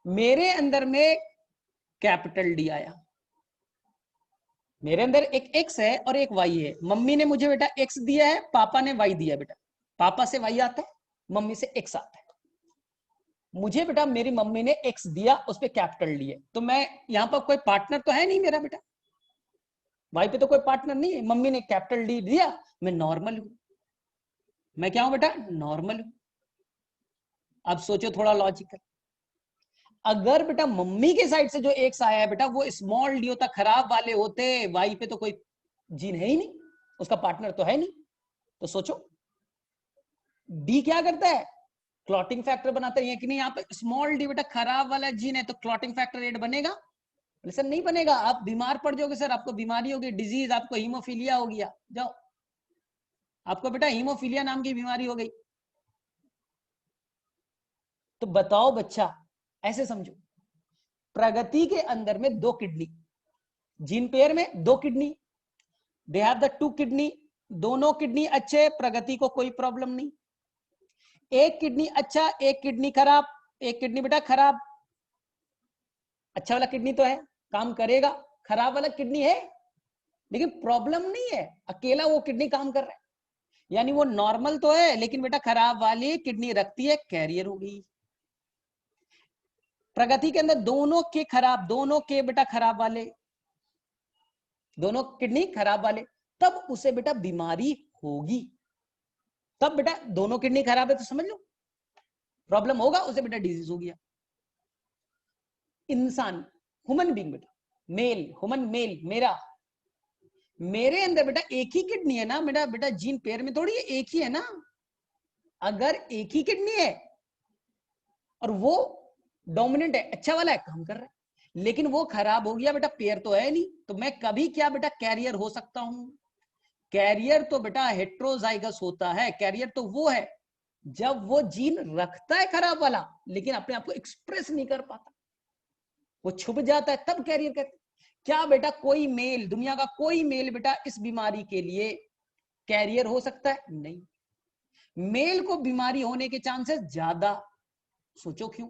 मेरे अंदर में कैपिटल डी आया, मेरे अंदर एक एक्स है और एक वाई है। मम्मी ने मुझे बेटा एक्स दिया है, पापा ने वाई दिया। बेटा पापा से वाई आता है, मम्मी से एक्स आता है। मुझे बेटा मेरी मम्मी ने एक्स दिया, उस पर कैपिटल डी है, तो मैं यहां पर कोई पार्टनर तो है नहीं मेरा बेटा, वाई पे तो कोई पार्टनर नहीं है। मम्मी ने कैपिटल डी दिया, मैं नॉर्मल हूं। मैं क्या हूं बेटा? नॉर्मल हूं। अब सोचो थोड़ा लॉजिकल, अगर बेटा मम्मी के साइड से जो एक्स आया है बेटा वो स्मॉल डी होता, खराब वाले होते, वाई पे तो कोई जीन है ही नहीं, उसका पार्टनर तो है नहीं। तो सोचो डी क्या करता है? क्लॉटिंग फैक्टर बनाता है कि नहीं? यहाँ पे स्मॉल डी बेटा खराब वाला जीन है, तो क्लॉटिंग फैक्टर 8 बनेगा? सर नहीं बनेगा, आप बीमार पड़ जाओगे सर, आपको बीमारी होगी, डिजीज, आपको हीमोफीलिया हो गया, जाओ, आपको बेटा हीमोफीलिया नाम की बीमारी हो गई। तो बताओ बच्चा, ऐसे समझो, प्रगति के अंदर में 2 किडनी, जीन पेयर में 2 kidney, they have the 2 kidney, दोनों किडनी अच्छे, प्रगति को कोई प्रॉब्लम नहीं। एक किडनी अच्छा, एक किडनी खराब, एक किडनी बेटा खराब, अच्छा वाला किडनी तो है, काम करेगा, खराब वाला किडनी है लेकिन प्रॉब्लम नहीं है, अकेला वो किडनी काम कर रहा है, यानी वो नॉर्मल तो है लेकिन बेटा खराब वाली किडनी रखती है, कैरियर हो गई। प्रगति के अंदर दोनों के खराब, दोनों के बेटा खराब वाले, दोनों किडनी खराब वाले, तब उसे बेटा बीमारी होगी। तब बेटा दोनों किडनी खराब है तो समझ लो प्रॉब्लम होगा, उसे बेटा डिजीज हो गया। इंसान, ह्यूमन बीइंग बेटा, मेल, ह्यूमन मेल, मेरे अंदर बेटा एक ही किडनी है ना बेटा, बेटा जीन पेयर में थोड़ी एक ही है ना। अगर एक ही किडनी है और वो डोमिनेंट है, अच्छा वाला है, काम कर रहा है, लेकिन वो खराब हो गया बेटा, पेयर तो है नहीं, तो मैं कभी क्या बेटा कैरियर हो सकता हूं? कैरियर तो बेटा हेट्रोजाइगस होता है, कैरियर तो वो है जब वो जीन रखता है खराब वाला लेकिन अपने आप को एक्सप्रेस नहीं कर पाता, वो छुप जाता है, तब कैरियर कहते। क्या बेटा कोई मेल, दुनिया का कोई मेल बेटा इस बीमारी के लिए कैरियर हो सकता है? नहीं। मेल को बीमारी होने के चांसेस ज्यादा। सोचो क्यों?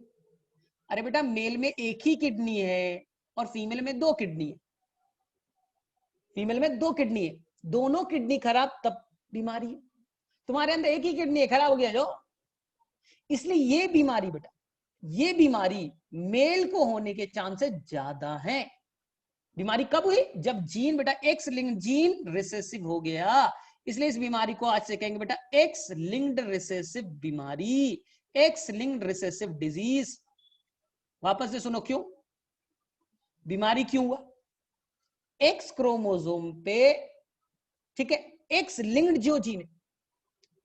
अरे बेटा मेल में एक ही किडनी है और फीमेल में 2 किडनी है। फीमेल में 2 किडनी है, दोनों किडनी खराब तब बीमारी है। तुम्हारे अंदर एक ही किडनी है, खराब हो गया जो। इसलिए ये बीमारी बेटा, ये बीमारी मेल को होने के चांसेस ज्यादा हैं। बीमारी कब हुई? जब जीन बेटा एक्स लिंक्ड जीन रिसेसिव हो गया। इसलिए इस बीमारी को आज से कहेंगे बेटा एक्स लिंक्ड रिसेसिव बीमारी, एक्स लिंक्ड रिसेसिव डिजीज। वापस से सुनो क्यों बीमारी क्यों हुआ? एक्स क्रोमोसोम पे, ठीक है, एक्स लिंक्ड जो जीन है,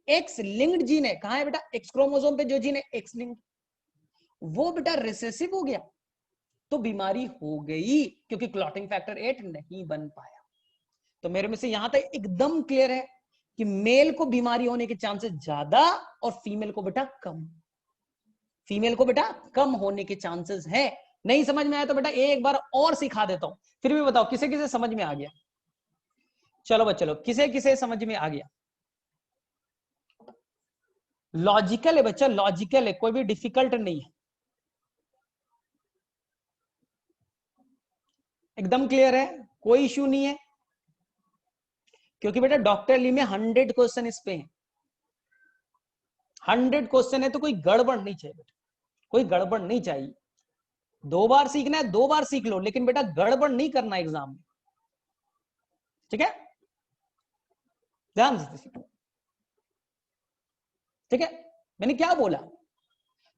एक्स लिंक्ड जीन है, कहां है बेटा? एक्स क्रोमोसोम पे जो जीन है एक्स लिंक्ड, वो बेटा रिसेसिव हो गया तो बीमारी हो गई, क्योंकि क्लॉटिंग फैक्टर 8 नहीं बन पाया। तो मेरे में से यहां तक एकदम क्लियर है कि मेल को बीमारी होने के चांसेस ज्यादा और फीमेल को बेटा कम। फीमेल को बेटा कम होने के चांसेस है। नहीं समझ में आया तो बेटा एक बार और सिखा देता हूं, फिर भी बताओ किसे किसे समझ में आ गया? चलो बच्चों लोग, किसे किसे समझ में आ गया? लॉजिकल है बच्चा, लॉजिकल है, कोई भी डिफिकल्ट नहीं है, एकदम क्लियर है, कोई इश्यू नहीं है। क्योंकि बेटा डॉक्टर ली में 100 क्वेश्चन इस पे हैं, 100 क्वेश्चन है, तो कोई गड़बड़ नहीं चाहिए बेटा, कोई गड़बड़ नहीं चाहिए। 2 बार सीखना है 2 बार सीख लो, लेकिन बेटा गड़बड़ नहीं करना एग्जाम में, ठीक है? ध्यान से सीखो, ठीक है? मैंने क्या बोला?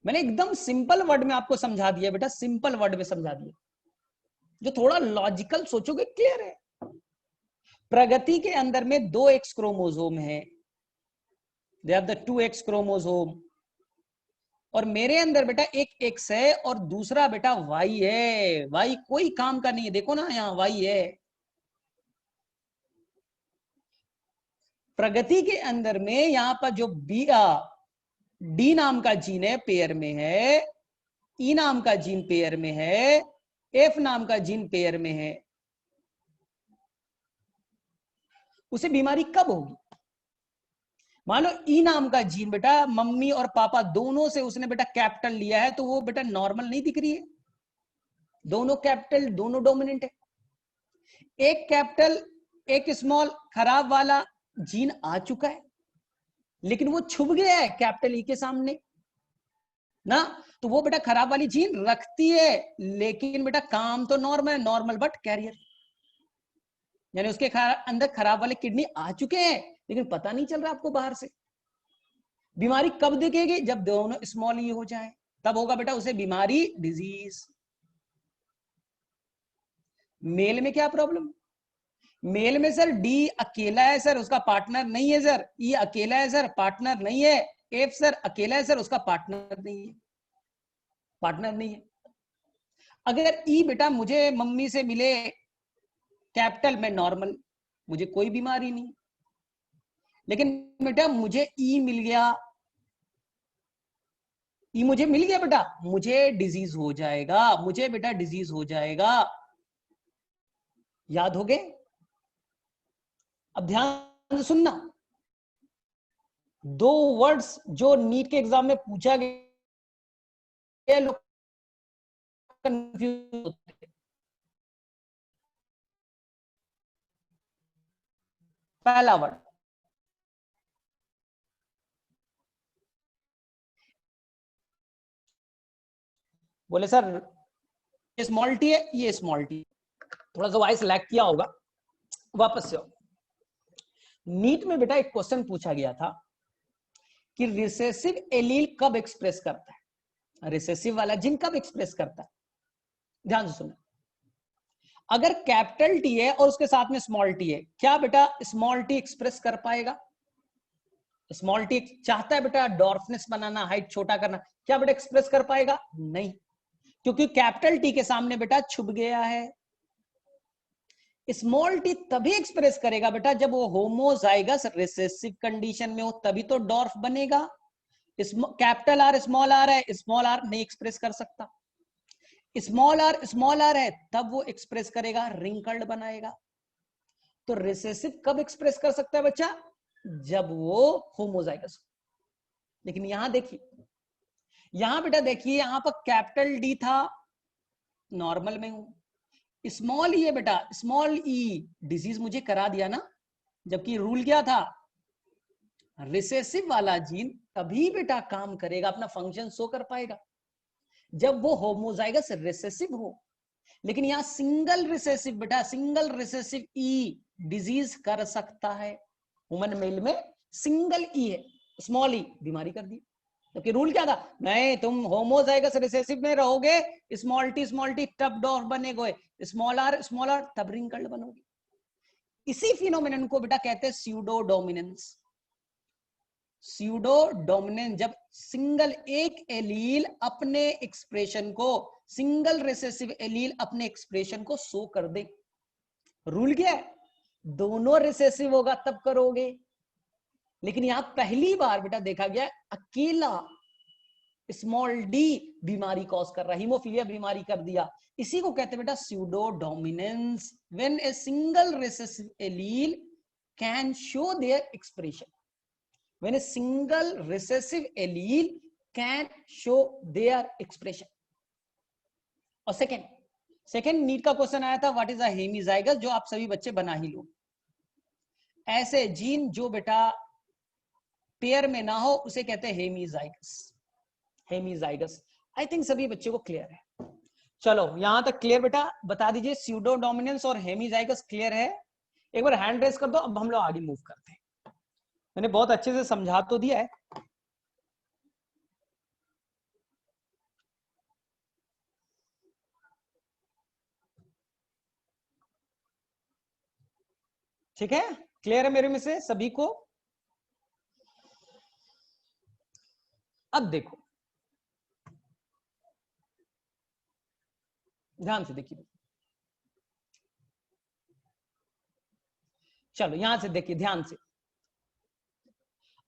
मैंने एकदम सिंपल वर्ड में आपको समझा दिया बेटा, सिंपल वर्ड में समझा दिया। जो थोड़ा लॉजिकल सोचोगे क्लियर है। प्रगति के अंदर में 2 एक्स क्रोमोसोम है, they have the 2 x chromosome, और मेरे अंदर बेटा एक एक्स है और दूसरा बेटा वाई है। वाई कोई काम का नहीं है, देखो ना यहां वाई है। प्रगति के अंदर में यहां पर जो डी नाम का जीन है पेयर में है, ई नाम का जीन पेयर में है, एफ नाम का जीन पेयर में है। उसे बीमारी कब होगी? मान लो ई नाम का जीन बेटा मम्मी और पापा दोनों से उसने बेटा कैपिटल लिया है, तो वो बेटा नॉर्मल नहीं दिख रही है, दोनों कैपिटल दोनों डोमिनेंट है। एक कैपिटल एक स्मॉल खराब वाला जीन आ चुका है, लेकिन वो छुप गया है कैपिटल ई के सामने ना, तो वो बेटा खराब वाली जीन रखती है, लेकिन बेटा काम तो नॉर्मल है, नॉर्मल बट कैरियर, यानी उसके अंदर खराब वाले किडनी आ चुके हैं, लेकिन पता नहीं चल रहा आपको बाहर से। बीमारी कब दिखेगी? जब दोनों स्मॉल ई हो जाए, तब होगा बेटा उसे बीमारी, डिजीज। मेल में क्या प्रॉब्लम? मेल में सर डी अकेला है सर, उसका पार्टनर नहीं है सर, ई अकेला है सर, पार्टनर नहीं है, एफ सर अकेला है सर, उसका पार्टनर नहीं है, पार्टनर नहीं है। अगर ई बेटा मुझे मम्मी से मिले कैपिटल में नॉर्मल, मुझे कोई बीमारी नहीं, लेकिन बेटा मुझे ई मिल गया, ई मुझे मिल गया बेटा, मुझे डिजीज हो जाएगा, मुझे बेटा डिजीज हो जाएगा। याद हो गए? अब ध्यान से सुनना, 2 वर्ड्स जो नीट के एग्जाम में पूछा गया, लोग कंफ्यूज होते हैं। पहला वर्ड बोले सर ये स्मॉल टी है, ये स्मॉल टी, थोड़ा सा वॉइस लैग किया होगा, वापस से। नीट में बेटा एक क्वेश्चन पूछा गया था कि रिसेसिव एलील कब एक्सप्रेस करता है, रिसेसिव वाला जीन कब एक्सप्रेस करता है? ध्यान से सुनना, अगर कैपिटल टी है और उसके साथ में स्मॉल टी है, क्या बेटा स्मॉल टी एक्सप्रेस कर पाएगा? स्मॉल टी चाहता है बेटा डॉर्फनेस बनाना, हाइट छोटा करना, क्या बेटा एक्सप्रेस कर पाएगा? नहीं, क्योंकि कैपिटल टी के सामने बेटा छुप गया है। स्मॉल टी तभी एक्सप्रेस करेगा बेटा जब वो होमोजाइगस रिसेसिव कंडीशन में हो, तभी तो डॉर्फ बनेगा। कैपिटल आर स्मॉल आर है, स्मॉल आर नहीं एक्सप्रेस कर सकता, स्मॉल आर है तब वो एक्सप्रेस करेगा, रिंकल्ड बनाएगा। तो रिसेसिव कब एक्सप्रेस कर सकता है बच्चा? जब वो होमोजाइगस हो। लेकिन यहां देखिए, यहां बेटा देखिए, यहां पर कैपिटल डी था, नॉर्मल में हूं, स्मॉल ई है बेटा, स्मॉल ई डिजीज मुझे करा दिया ना, जबकि रूल क्या था, रिसेसिव वाला जीन तभी बेटा काम करेगा, अपना फंक्शन शो कर पाएगा जब वो होमोजाइगस रिसेसिव हो। लेकिन यहां सिंगल रिसेसिव बेटा, सिंगल रिसेसिव ई डिजीज कर सकता है, ह्यूमन मेल में सिंगल ई है, स्मॉल ई बीमारी कर दी। जबकि रूल क्या था, नहीं तुम होमोजाइगस रिसेसिव में रहोगे, स्मॉल टी टब डॉर्फ बनेगे, स्मॉल आर तब रिंकल्ड बनोगे। इसी फिनोमिनन को बेटा कहते हैं स्यूडो डोमिनेंस। स्यूडो डोमिनेंस, जब सिंगल एक एलील अपने एक्सप्रेशन को, सिंगल रिसेसिव एलील अपने एक्सप्रेशन को शो कर दे। रूल क्या है, दोनों रिसेसिव होगा तब करोगे। लेकिन यहां पहली बार बेटा देखा गया अकेला स्मॉल डी बीमारी कॉज कर रहा है, हीमोफीलिया बीमारी कर दिया। इसी को कहते हैं बेटा pseudo dominance, when a single recessive allele can show their expression, when a single recessive allele can show their expression। और सेकेंड नीट का क्वेश्चन आया था, व्हाट इज अ हेमीजाइगस, जो आप सभी बच्चे बना ही लो। ऐसे जीन जो बेटा पेयर में ना हो उसे कहते हैं हेमीजाइगस। हेमीजाइगस आई थिंक सभी बच्चों को क्लियर है। चलो यहां तक क्लियर बेटा, बता दीजिए स्यूडो डोमिनेंस और हेमीजाइगस क्लियर है? एक बार हैंड रेस कर दो, अब हम लोग आगे मूव करते हैं। मैंने बहुत अच्छे से समझा तो दिया है। ठीक है, क्लियर है मेरे में से सभी को? अब देखो ध्यान से देखिए, चलो यहां से देखिए ध्यान से।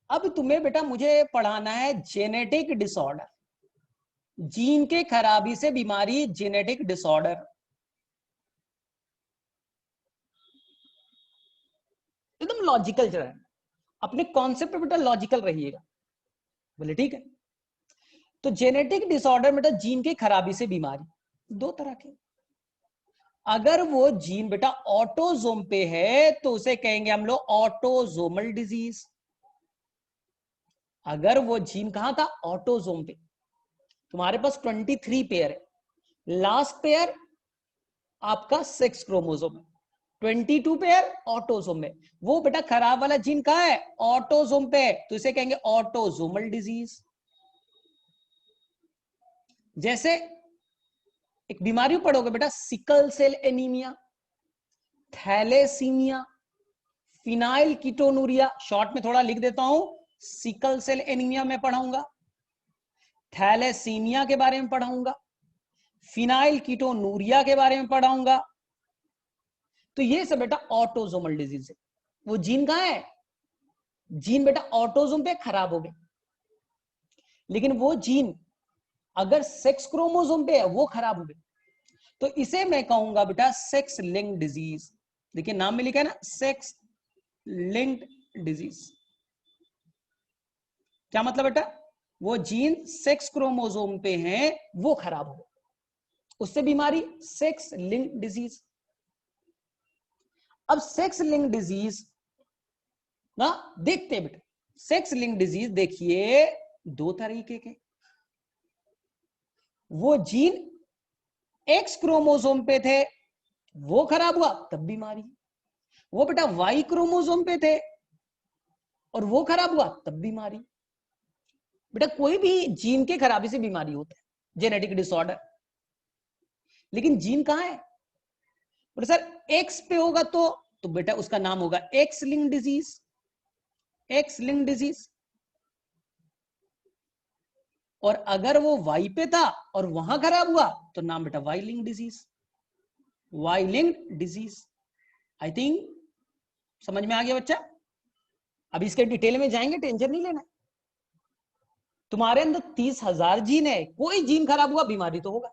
अब तुम्हें बेटा मुझे पढ़ाना है जेनेटिक डिसऑर्डर, जीन के खराबी से बीमारी, जेनेटिक डिसऑर्डर। एकदम लॉजिकल चल रहा है, अपने कॉन्सेप्ट बेटा लॉजिकल रहिएगा, बोले ठीक है। तो जेनेटिक डिसऑर्डर बेटा जीन की खराबी से बीमारी, दो तरह के। अगर वो जीन बेटा ऑटोजोम पे है तो उसे कहेंगे हम लोग ऑटोजोमल डिजीज। अगर वो जीन कहां था, ऑटोजोम पे, तुम्हारे पास 23 पेयर है, लास्ट पेयर आपका 6 क्रोमोजोम है, 22 पेयर ऑटोजोम में, वो बेटा खराब वाला जीन कहां है, ऑटोजोम पे, तो इसे कहेंगे ऑटोजोमल डिजीज। जैसे एक बीमारी पढ़ोगे बेटा, sickle cell anaemia, thalassaemia, phenylketonuria, short में थोड़ा लिख देता हूं, सिकल सेल एनीमिया में पढ़ाऊंगा, थैलेसीमिया के बारे में पढ़ाऊंगा, फिनाइल कीटोनूरिया के बारे में पढ़ाऊंगा। तो ये सब बेटा ऑटोजोमल डिजीज है। वो जीन कहां है, जीन बेटा ऑटोजोम पे खराब हो गए, लेकिन वो जीन अगर सेक्स क्रोमोसोम पे है वो खराब हो गए, तो इसे मैं कहूंगा बेटा सेक्स लिंक्ड डिजीज। देखिए नाम में लिखा है ना, सेक्स लिंक्ड डिजीज। क्या मतलब बेटा, वो जीन सेक्स क्रोमोसोम पे हैं वो खराब हो, उससे बीमारी सेक्स लिंक्ड डिजीज। अब सेक्स लिंक्ड डिजीज ना देखते हैं बेटा, सेक्स लिंक्ड डिजीज देखिए दो तरीके के। वो जीन एक्स क्रोमोसोम पे थे वो खराब हुआ तब बीमारी, वो बेटा वाई क्रोमोसोम पे थे और वो खराब हुआ तब बीमारी। बेटा कोई भी जीन के खराबी से बीमारी होता है, जेनेटिक डिसऑर्डर। लेकिन जीन कहां है, बोले सर एक्स पे होगा तो बेटा उसका नाम होगा x linked disease, x linked disease. और अगर वो वाई पे था और वहां खराब हुआ तो नाम बेटा Y linked disease, Y linked disease. I think समझ में आ गया बच्चा? अब इसके डिटेल में जाएंगे, टेंशन नहीं लेना। तुम्हारे अंदर 30,000 जीन है, कोई जीन खराब हुआ बीमारी तो होगा,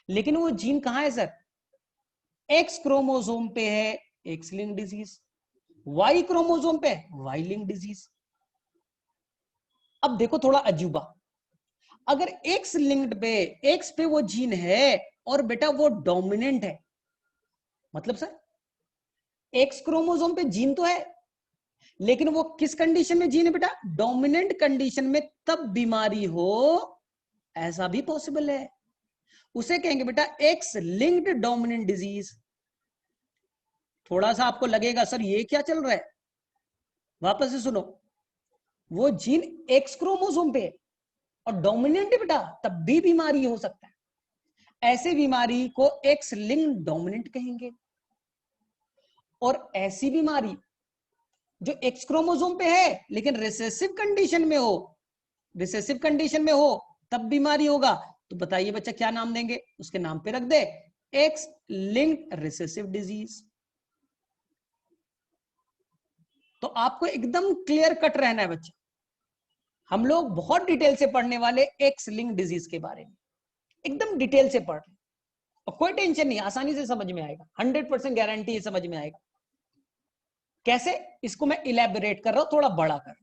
लेकिन वो जीन कहां है सर, एक्स क्रोमोसोम पे है, X linked disease. Y chromosome पे वाई लिंक डिजीज। अब देखो थोड़ा अजूबा, अगर एक्स लिंक्ड पे, एक्स पे वो जीन है और बेटा वो डोमिनेंट है, मतलब सर एक्स क्रोमोसोम पे जीन तो है लेकिन वो किस कंडीशन में जीन है बेटा, डोमिनेंट कंडीशन में, तब बीमारी हो, ऐसा भी पॉसिबल है। उसे कहेंगे बेटा एक्स लिंक्ड डोमिनेंट डिजीज। थोड़ा सा आपको लगेगा सर ये क्या चल रहा है, वापस से सुनो, वो जीन एक्स क्रोमोसोम पे और डोमिनेंट है बेटा, तब भी बीमारी हो सकता है। ऐसे बीमारी को एक्स लिंक्ड डोमिनेंट कहेंगे। और ऐसी बीमारी जो एक्स क्रोमोसोम पे है लेकिन रिसेसिव कंडीशन में हो, रिसेसिव कंडीशन में हो तब बीमारी होगा, तो बताइए बच्चा क्या नाम देंगे, उसके नाम पे रख दे एक्स लिंक्ड रिसेसिव डिजीज। तो आपको एकदम क्लियर कट रहना है बच्चा, हम लोग बहुत डिटेल से पढ़ने वाले एक्स लिंक डिजीज के बारे में, एकदम डिटेल से पढ़ रहे, और कोई टेंशन नहीं, आसानी से समझ में आएगा, 100% गारंटी है समझ में आएगा। कैसे, इसको मैं इलेबोरेट कर रहा हूं, थोड़ा बड़ा कर,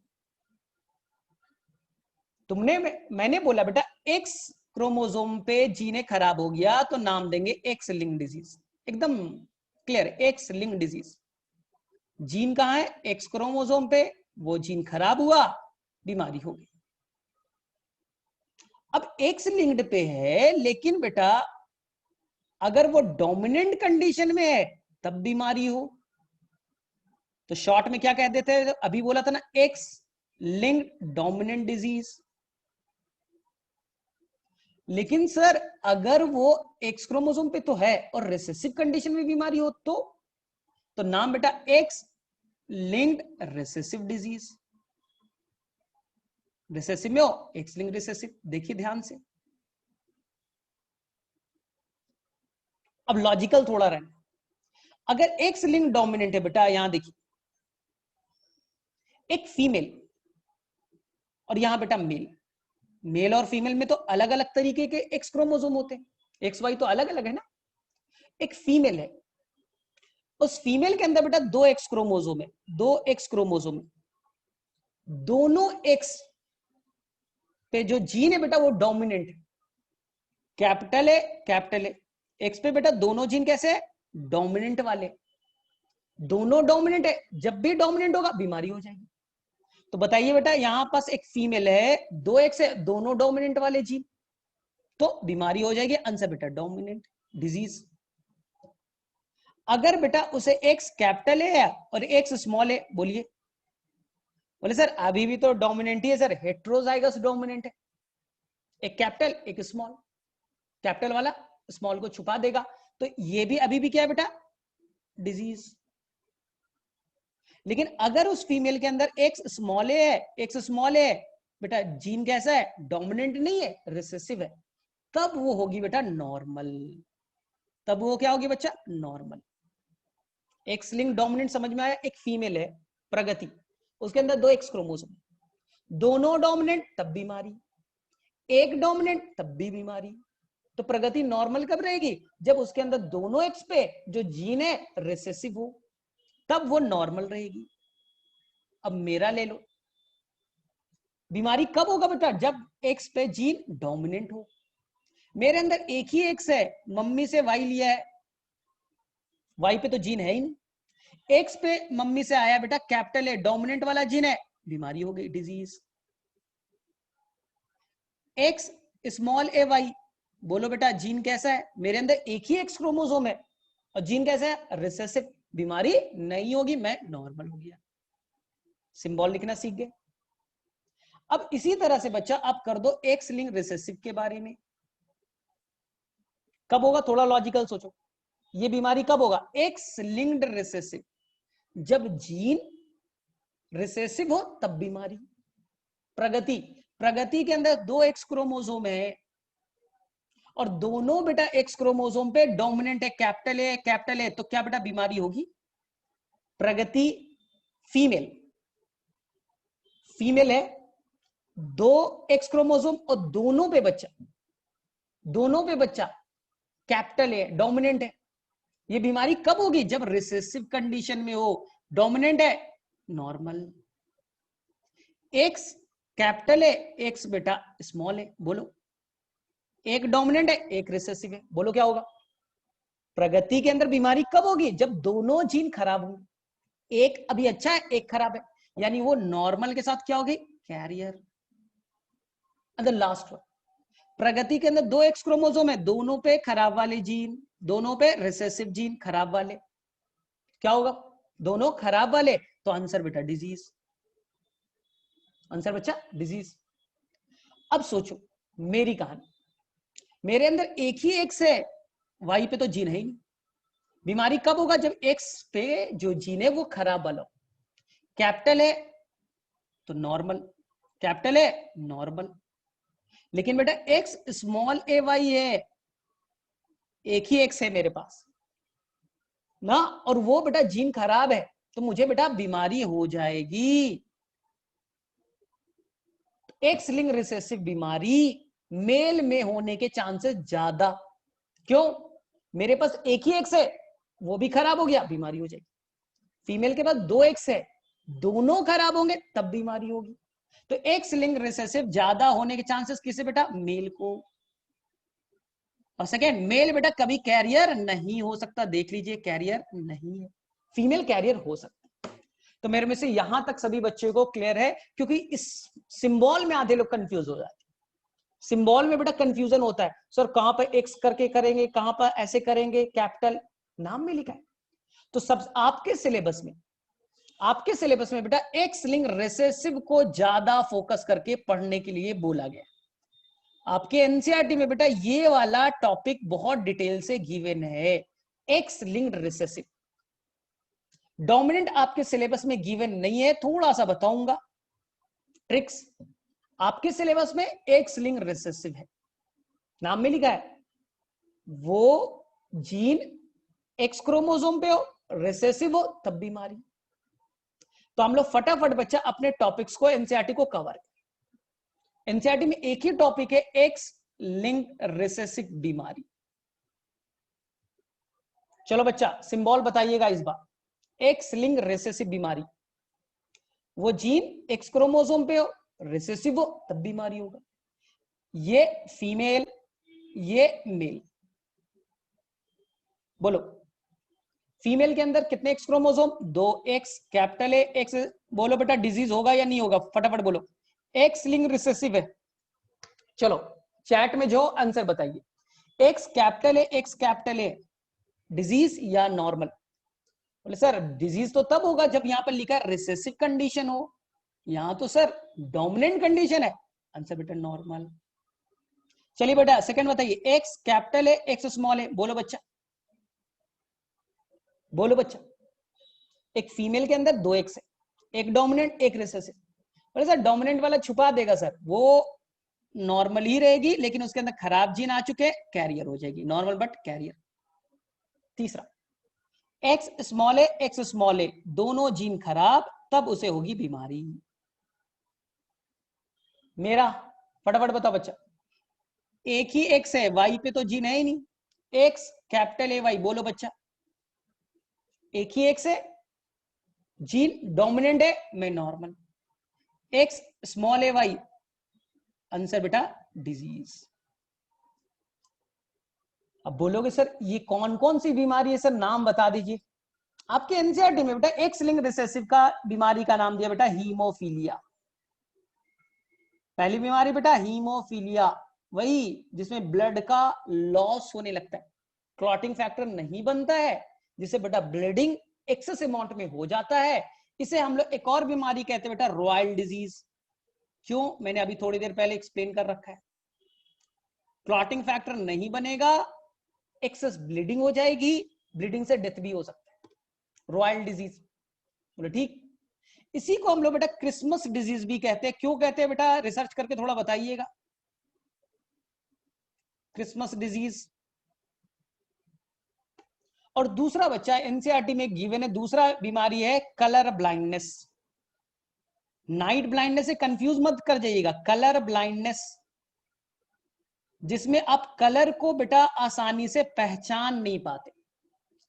मैंने बोला बेटा एक्स क्रोमोसोम पे जीने खराब हो गया तो नाम देंगे एक्स लिंक डिजीज, एकदम clear, x link disease. Gene कहां है, एक्स क्रोमोसोम पे, वो जीन खराब हुआ, बीमारी हो गई। अब एक्स लिंक्ड पे है लेकिन बेटा अगर वो डोमिनेंट कंडीशन में है तब बीमारी हो, तो शॉर्ट में क्या कह देते हैं, अभी बोला था ना एक्स लिंक्ड डोमिनेंट डिजीज। लेकिन सर अगर वो एक्स क्रोमोसोम पे तो है और रिसेसिव कंडीशन में बीमारी हो तो नाम बेटा x linked recessive disease. Recessive में हो, एक्स लिंक्ड रिसेसिव। देखिए ध्यान से, अब लॉजिकल थोड़ा रहना, अगर एक्स लिंक डोमिनेंट है बेटा, यहां देखिए एक फीमेल और यहां बेटा मेल, मेल और फीमेल में तो अलग अलग तरीके के एक्स क्रोमोसोम होते हैं, एक्स वाई तो अलग अलग है ना। एक फीमेल है, उस फीमेल के अंदर बेटा दो एक्स क्रोमोसोम है, दो एक्स क्रोमोसोम है, दोनों एक्स पे जो जीन है बेटा वो डोमिनेंट है, कैपिटल है, कैपिटल है। एक्स पे बेटा दोनों जीन कैसे है, डोमिनेंट वाले, दोनों डोमिनेंट है, जब भी डोमिनेंट होगा बीमारी हो जाएगी। तो बताइए बेटा यहां पास एक फीमेल है, दो एक्स है, दोनों डोमिनेंट वाले जीन, तो बीमारी हो जाएगी, आंसर बेटा डोमिनेंट डिजीज। अगर बेटा उसे एक्स कैपिटल है और एक्स स्मॉल है, बोलिए, बोले सर अभी भी तो डोमिनेंट ही है सर, हेट्रोजाइगस डोमिनेंट है, एक कैपिटल एक स्मॉल, कैपिटल वाला स्मॉल को छुपा देगा, तो ये भी अभी भी क्या है बेटा, डिजीज। लेकिन अगर उस फीमेल के अंदर एक्स स्मॉल है, एक्स स्मॉल है, बेटा जीन कैसा है, डोमिनेंट नहीं है, रिसेसिव है, तब वो होगी बेटा नॉर्मल, तब वो क्या होगी बच्चा, नॉर्मल। एक्स लिंक डोमिनेंट समझ में आया, एक फीमेल है प्रगति, उसके अंदर दो एक्स क्रोमोसोम, दोनों डोमिनेंट तब बीमारी, एक डोमिनेंट तब भी बीमारी। तो प्रगति नॉर्मल कब रहेगी, जब उसके अंदर दोनों एक्स पे जो जीन है रिसेसिव हो, तब वो नॉर्मल रहेगी। अब मेरा ले लो, बीमारी कब होगा बेटा, जब एक्स पे जीन डोमिनेंट हो। मेरे अंदर एक ही एक्स है, मम्मी से वाई लिया है, वाई पे तो जीन है ही नहीं, एक्स पे मम्मी से आया बेटा कैपिटल है, डोमिनेंट वाला जीन है, बीमारी हो गई, disease. X small a Y, बोलो बेटा जीन कैसा है, मेरे अंदर एक ही एक्स क्रोमोसोम है और जीन कैसा है, रिसेसिव, बीमारी नहीं होगी, मैं नॉर्मल हो गया। सिंबल लिखना सीख गए। अब इसी तरह से बच्चा आप कर दो एक्स लिंक रिसेसिव के बारे में, कब होगा, थोड़ा लॉजिकल सोचो, ये बीमारी कब होगा, एक्स लिंक्ड रिसेसिव, जब जीन रिसेसिव हो तब बीमारी। प्रगति, प्रगति के अंदर दो एक्स क्रोमोसोम है और दोनों बेटा एक्स क्रोमोसोम पे डोमिनेंट है, कैपिटल है, तो क्या बेटा बीमारी होगी, प्रगति फीमेल, फीमेल है, दो एक्स क्रोमोसोम और दोनों पे बच्चा, दोनों पे बच्चा कैपिटल है, डोमिनेंट है, ये बीमारी कब होगी, जब रिसेसिव कंडीशन में हो, डोमिनेंट है नॉर्मल, एक्स कैपिटल है, एक्स बेटा स्मॉल है, बोलो एक डोमिनेंट है एक रिसेसिव है, बोलो क्या होगा? प्रगति के अंदर बीमारी कब होगी? जब दोनों जीन खराब होंगे, एक अभी अच्छा है एक खराब है, यानी वो नॉर्मल के साथ क्या होगी? कैरियर। लास्ट वन, प्रगति के अंदर दो एक्स क्रोमोसोम है, दोनों पे खराब वाले जीन, दोनों पे रिसेसिव जीन खराब वाले, क्या होगा? दोनों खराब वाले, तो आंसर बेटा डिजीज, आंसर बच्चा डिजीज। अब सोचो मेरी कहानी, मेरे अंदर एक ही एक्स है, वाई पे तो जीन है ही नहीं, बीमारी कब होगा? जब एक्स पे जो जीन है वो खराब वाला हो, कैपिटल है तो नॉर्मल, कैपिटल है नॉर्मल, लेकिन बेटा एक्स स्मॉल ए वाई है, एक ही एक्स है मेरे पास ना, और वो बेटा जीन खराब है, तो मुझे बेटा बीमारी हो जाएगी। एक्स लिंक रिसेसिव बीमारी मेल में होने के चांसेस ज्यादा, क्यों? मेरे पास एक ही एक्स है, वो भी खराब हो गया, बीमारी हो जाएगी। फीमेल के पास दो एक्स है, दोनों खराब होंगे तब बीमारी होगी। तो एक्स लिंक रिसेसिव ज्यादा होने के चांसेस किसे बेटा? मेल को। और सेकेंड, मेल बेटा कभी कैरियर नहीं हो सकता, देख लीजिए कैरियर नहीं है, फीमेल कैरियर हो सकता है। तो मेरे में से यहां तक सभी बच्चों को क्लियर है, क्योंकि इस सिंबल में आधे लोग कंफ्यूज हो जाते हैं। सिंबल में बेटा कंफ्यूजन होता है, सर कहां पर एक्स करके करेंगे, कहां पर ऐसे करेंगे, कैपिटल नाम में लिखा है। तो सब आपके सिलेबस में बेटा एक्स लिंक रिसेसिव को ज्यादा फोकस करके पढ़ने के लिए बोला गया। आपके एनसीईआरटी में बेटा ये वाला टॉपिक बहुत डिटेल से गिवन है, एक्स लिंक्ड रिसेसिव। डोमिनेंट आपके सिलेबस में गिवन नहीं है, थोड़ा सा बताऊंगा ट्रिक्स। आपके सिलेबस में एक्स लिंक्ड रिसेसिव है, नाम में लिखा है, वो जीन एक्स क्रोमोसोम पे हो, रिसेसिव हो, तब बीमारी। तो हम लोग फटाफट बच्चा अपने टॉपिक्स को एनसीईआरटी को कवर करें। एनसीईआरटी में एक ही टॉपिक है, एक्स लिंक रिसेसिव बीमारी। चलो बच्चा सिंबल बताइएगा इस बार, एक्स लिंक रिसेसिव बीमारी, वो जीन एक्स क्रोमोसोम पे हो, रिसेसिव हो, तब बीमारी होगा। ये फीमेल, ये मेल, बोलो फीमेल के अंदर कितने एक्स क्रोमोसोम? दो एक्स, कैपिटल ए एक्स, बोलो बेटा डिजीज होगा या नहीं होगा? फटाफट बोलो, एक्स लिंक रिसेसिव है। चलो चैट में जो आंसर बताइए, x capital A, X capital A, disease या नॉर्मल? बोले सर डिजीज तो तब होगा जब यहां पर लिखा है रिसेसिव कंडीशन हो, यहां तो सर डोमिनेंट कंडीशन है, आंसर बेटा नॉर्मल। चलिए बेटा सेकंड बताइए, एक्स कैपिटल है एक्स स्मॉल है, बोलो बच्चा, बोलो बच्चा। एक फीमेल के अंदर दो एक्स है, एक डोमिनेंट एक रिसेसिव। बोले सर डोमिनेंट वाला छुपा देगा सर, वो नॉर्मल ही रहेगी, लेकिन उसके अंदर खराब जीन आ चुके, कैरियर हो जाएगी, नॉर्मल बट कैरियर। तीसरा, एक्स स्मॉल है एक्स स्मॉल है, दोनों जीन खराब, तब उसे होगी बीमारी। मेरा फटाफट बताओ बच्चा, एक ही एक्स है, वाई पे तो जीन है ही नहीं, एक्स कैपिटल ए वाई, बोलो बच्चा, एक ही एक्स है, जीन डोमिनेंट है, मैं normal, x small a Y, answer बेटा डिजीज। अब बोलोगे सर ये कौन कौन सी बीमारी है सर, नाम बता दीजिए। आपके एनसीईआरटी में बेटा एक्स लिंक रिसेसिव का बीमारी का नाम दिया बेटा हीमोफीलिया। पहली बीमारी बेटा हीमोफीलिया, वही जिसमें ब्लड का लॉस होने लगता है, क्लॉटिंग फैक्टर नहीं बनता है, जिसे बेटा ब्लीडिंग एक्सेस अमाउंट में हो जाता है। इसे हम लोग एक और बीमारी कहते हैं बेटा रॉयल डिजीज। क्यों? मैंने अभी थोड़ी देर पहले एक्सप्लेन कर रखा है, क्लॉटिंग फैक्टर नहीं बनेगा, एक्सेस ब्लीडिंग हो जाएगी, ब्लीडिंग से डेथ भी हो सकता है, रॉयल डिजीज। बोले ठीक। इसी को हम लोग बेटा क्रिसमस डिजीज भी कहते हैं। क्यों कहते हैं बेटा, रिसर्च करके थोड़ा बताइएगा। Christmas disease. और दूसरा बच्चा एनसीईआरटी में गिवन है, दूसरा बीमारी है कलर ब्लाइंडनेस। नाइट ब्लाइंडनेस से कंफ्यूज मत कर जाइएगा, कलर ब्लाइंडनेस, जिसमें आप कलर को बेटा आसानी से पहचान नहीं पाते,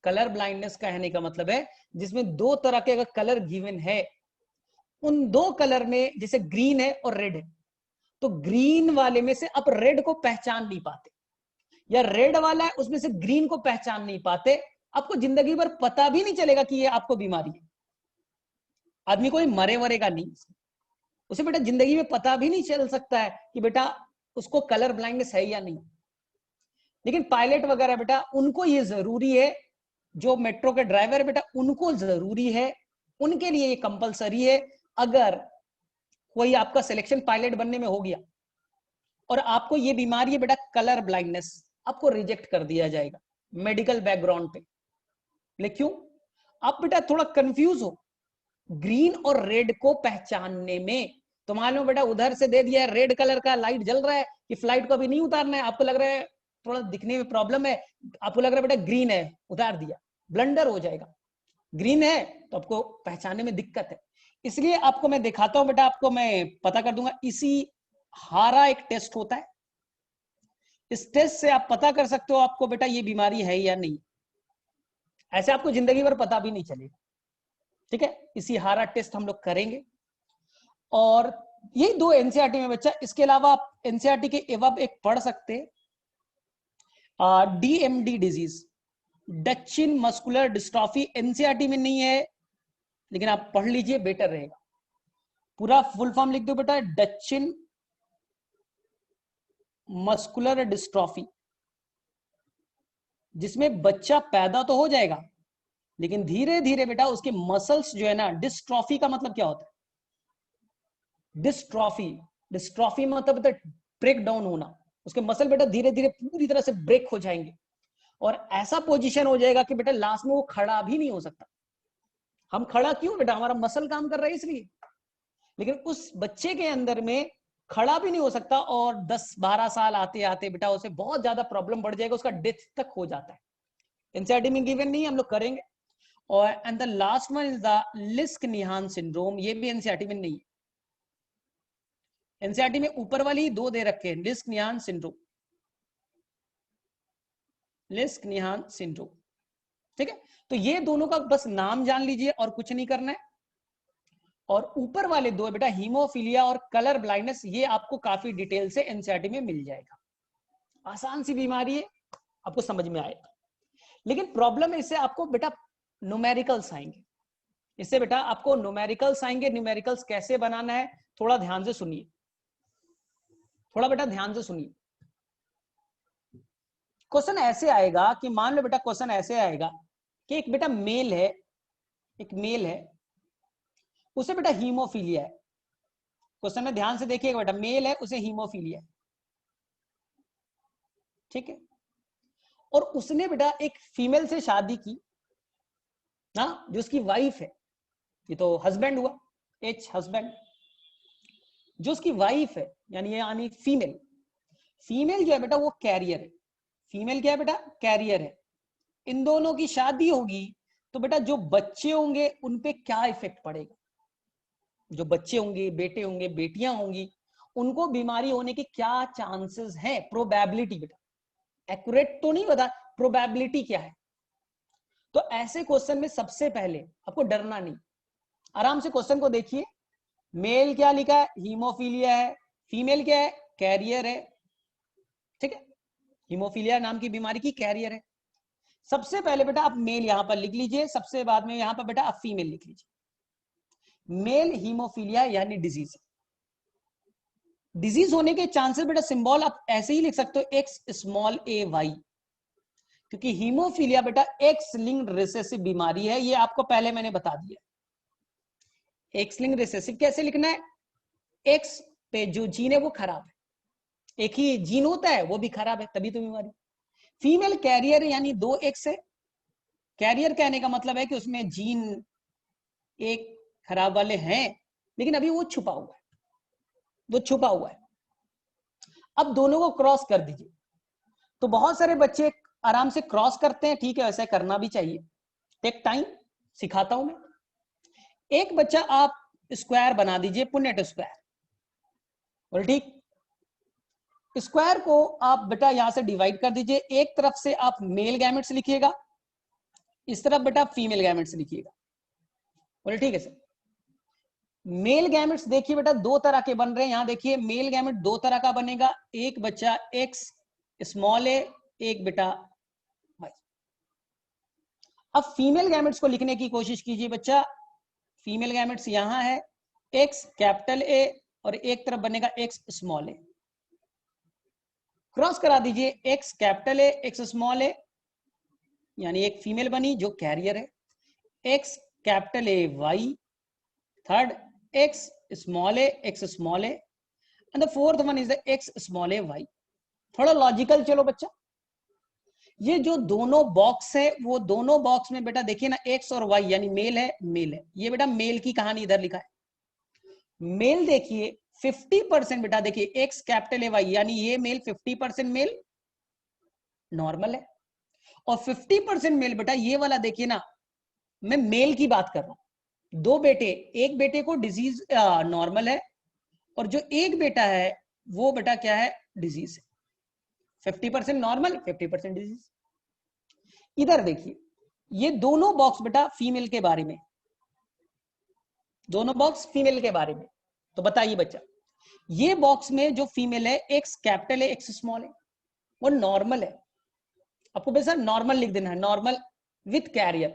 कलर ब्लाइंडनेस कहने का मतलब है जिसमें दो तरह के अगर कलर गिवन है, उन दो कलर में जैसे ग्रीन है और रेड है, तो ग्रीन वाले में से आप रेड को पहचान नहीं पाते, या रेड वाला है उसमें से ग्रीन को पहचान नहीं पाते, आपको जिंदगी भर पता भी नहीं चलेगा कि ये आपको बीमारी है। आदमी कोई मरे वरेगा नहीं, उसे बेटा जिंदगी में पता भी नहीं चल सकता है कि बेटा उसको कलर ब्लाइंडनेस है या नहीं। लेकिन पायलट वगैरह बेटा उनको ये जरूरी है, जो मेट्रो के ड्राइवर है बेटा उनको जरूरी है, उनके लिए ये कंपलसरी है। अगर कोई आपका सिलेक्शन पायलट बनने में हो गया और आपको ये बीमारी है बेटा कलर ब्लाइंडनेस, आपको रिजेक्ट कर दिया जाएगा मेडिकल बैकग्राउंड पे। लेकिन क्यों? आप बेटा थोड़ा कंफ्यूज हो ग्रीन और रेड को पहचानने में। तो मान लो बेटा उधर से दे दिया है रेड कलर का, लाइट जल रहा है कि फ्लाइट को अभी नहीं उतारना है, आपको लग रहा है थोड़ा दिखने में प्रॉब्लम है, आपको लग रहा है बेटा ग्रीन है, उतार दिया, ब्लंडर हो जाएगा। ग्रीन है तो आपको पहचानने में दिक्कत है, इसलिए आपको मैं दिखाता हूं बेटा, आपको मैं पता कर दूंगा। इसी हारा एक टेस्ट होता है, इस टेस्ट से आप पता कर सकते हो आपको बेटा ये बीमारी है या नहीं। ऐसे आपको जिंदगी भर पता भी नहीं चलेगा, ठीक है। इसी हारा टेस्ट हम लोग करेंगे, और यही दो एनसीईआरटी में बच्चा, इसके अलावा आप एनसीईआरटी के एवब एक पढ़ सकते, DMD disease, Duchenne muscular dystrophy, NCERT में नहीं है लेकिन आप पढ़ लीजिए, बेटर रहेगा। पूरा फुल फॉर्म लिख दो बेटा, डच्चिन मस्कुलर डिस्ट्रॉफी, जिसमें बच्चा पैदा तो हो जाएगा लेकिन धीरे धीरे बेटा उसके मसल्स जो है ना, डिस्ट्रॉफी का मतलब क्या होता है? डिस्ट्रॉफी, डिस्ट्रॉफी मतलब ब्रेक डाउन होना, उसके मसल बेटा धीरे धीरे पूरी तरह से ब्रेक हो जाएंगे और ऐसा पोजीशन हो जाएगा कि बेटा लास्ट में वो खड़ा भी नहीं हो सकता। हम खड़ा क्यों बेटा? हमारा मसल काम कर रहा है इसलिए। लेकिन उस बच्चे के अंदर में खड़ा भी नहीं हो सकता, और 10-12 साल आते आते बेटा उसे बहुत ज्यादा प्रॉब्लम बढ़ जाएगा, उसका डेथ तक हो जाता है। एनसीईआरटी में गिवन नहीं, हम लोग करेंगे। और and the last one is the Lesch Nyhan syndrome, ये भी एनसीईआरटी में नहीं है। एनसीईआरटी में ऊपर वाली दो दे रखे हैं, लिस्क-निहान सिंड्रोम, लिस्क-निहान सिंड्रोम, ठीक है। तो ये दोनों का बस नाम जान लीजिए और कुछ नहीं करना है। और ऊपर वाले दो बेटा हीमोफीलिया और कलर ब्लाइंडनेस, ये आपको काफी डिटेल से एनसीईआरटी में मिल जाएगा। आसान सी बीमारी है, आपको समझ में आएगा। लेकिन प्रॉब्लम है इससे आपको बेटा न्यूमेरिकल्स आएंगे, इससे बेटा आपको न्यूमेरिकल्स आएंगे। न्यूमेरिकल्स कैसे बनाना है थोड़ा ध्यान से सुनिए, थोड़ा बेटा ध्यान से सुनिए। क्वेश्चन ऐसे आएगा कि मान लो बेटा, क्वेश्चन ऐसे आएगा कि एक बेटा मेल है, एक मेल है, उसे बेटा हीमोफीलिया है। क्वेश्चन में ध्यान से देखिएगा बेटा, मेल है उसे हीमोफीलिया है, ठीक है। और उसने बेटा एक फीमेल से शादी की ना, जो उसकी वाइफ है, ये तो हस्बैंड हुआ, एच हस्बैंड। जो उसकी वाइफ है यानी फीमेल, फीमेल जो है बेटा वो कैरियर है। फीमेल क्या है बेटा? कैरियर है। इन दोनों की शादी होगी तो बेटा जो बच्चे होंगे उन पे क्या इफेक्ट पड़ेगा? जो बच्चे होंगे, बेटे होंगे, बेटियां होंगी, उनको बीमारी होने के क्या चांसेस हैं? प्रोबेबिलिटी बेटा, एक्यूरेट तो नहीं बता, प्रोबेबिलिटी क्या है? तो ऐसे क्वेश्चन में सबसे पहले आपको डरना नहीं, आराम से क्वेश्चन को देखिए। मेल क्या लिखा है? हीमोफीलिया है। फीमेल क्या है? कैरियर है, ठीक है। हीमोफीलिया नाम की बीमारी की कैरियर है। सबसे पहले बेटा आप मेल यहां पर लिख लीजिए, सबसे बाद में यहां पर बेटा आप फीमेल लिख लीजिए। मेल हीमोफीलिया यानी डिजीज, डिजीज होने के चांसेस बेटा सिंबल आप ऐसे ही लिख सकते हो, एक्स स्मॉल ए वाई, क्योंकि हीमोफीलिया बेटा एक्स लिंक्ड रिसेसिव बीमारी है, ये आपको पहले मैंने बता दिया। एक्स लिंक्ड रिसेसिव कैसे लिखना है? एक्स पे जो जीन है वो खराब है, एक ही जीन होता है वो भी खराब है, तभी तो बीमारी। फीमेल कैरियर यानी 2 एक्स है। कैरियर कहने का मतलब है कि उसमें जीन एक खराब वाले हैं लेकिन अभी वो छुपा हुआ है, वो छुपा हुआ है। अब दोनों को क्रॉस कर दीजिए, तो बहुत सारे बच्चे आराम से क्रॉस करते हैं, ठीक है, ऐसा करना भी चाहिए, टेक टाइम, सिखाता हूं मैं। एक बच्चा आप स्क्वायर बना दीजिए, पुनेट स्क्वायर, बोल ठीक। स्क्वायर को आप बेटा यहां से डिवाइड कर दीजिए, एक तरफ से आप मेल गैमेट्स लिखिएगा, इस तरफ बेटा फीमेल गैमेट्स लिखिएगा। बोले ठीक है सर। मेल गैमेट्स देखिए बेटा दो तरह के बन रहे हैं। यहां देखिए मेल गैमेट दो तरह का बनेगा, एक बच्चा एक्स स्मॉल ए, एक बेटा वाई। अब फीमेल गैमेट्स को लिखने की कोशिश कीजिए बच्चा। फीमेल गैमेट्स यहां है एक्स कैपिटल ए और एक तरफ बनेगा एक्स स्मॉल ए। क्रॉस करा दीजिए X capital A X small a, यानी एक फीमेल बनी जो कैरियर है। X capital A Y, third X small a X small a, and the fourth one is the X small a Y. थोड़ा logical चलो बच्चा। ये जो दोनों बॉक्स है वो दोनों बॉक्स में बेटा देखिए ना एक्स और वाई यानी मेल है मेल है। ये बेटा मेल की कहानी इधर लिखा है। मेल देखिए 50% बेटा देखिए एक्स कैपिटल ए वाई यानी ये मेल 50% मेल नॉर्मल है, और 50% मेल बेटा ये वाला देखिए ना, मैं मेल की बात कर रहा हूं। दो बेटे, एक बेटे को डिजीज नॉर्मल है और जो एक बेटा है वो बेटा क्या है, डिजीज है। 50% नॉर्मल 50% डिजीज। इधर देखिए ये दोनों बॉक्स बेटा फीमेल के बारे में, दोनों बॉक्स फीमेल के बारे में। तो बताइए बच्चा, ये बॉक्स में जो फीमेल है एक्स कैपिटल है एक्स स्मॉल है, वो नॉर्मल है। आपको बेटा नॉर्मल लिख देना है, नॉर्मल विथ कैरियर,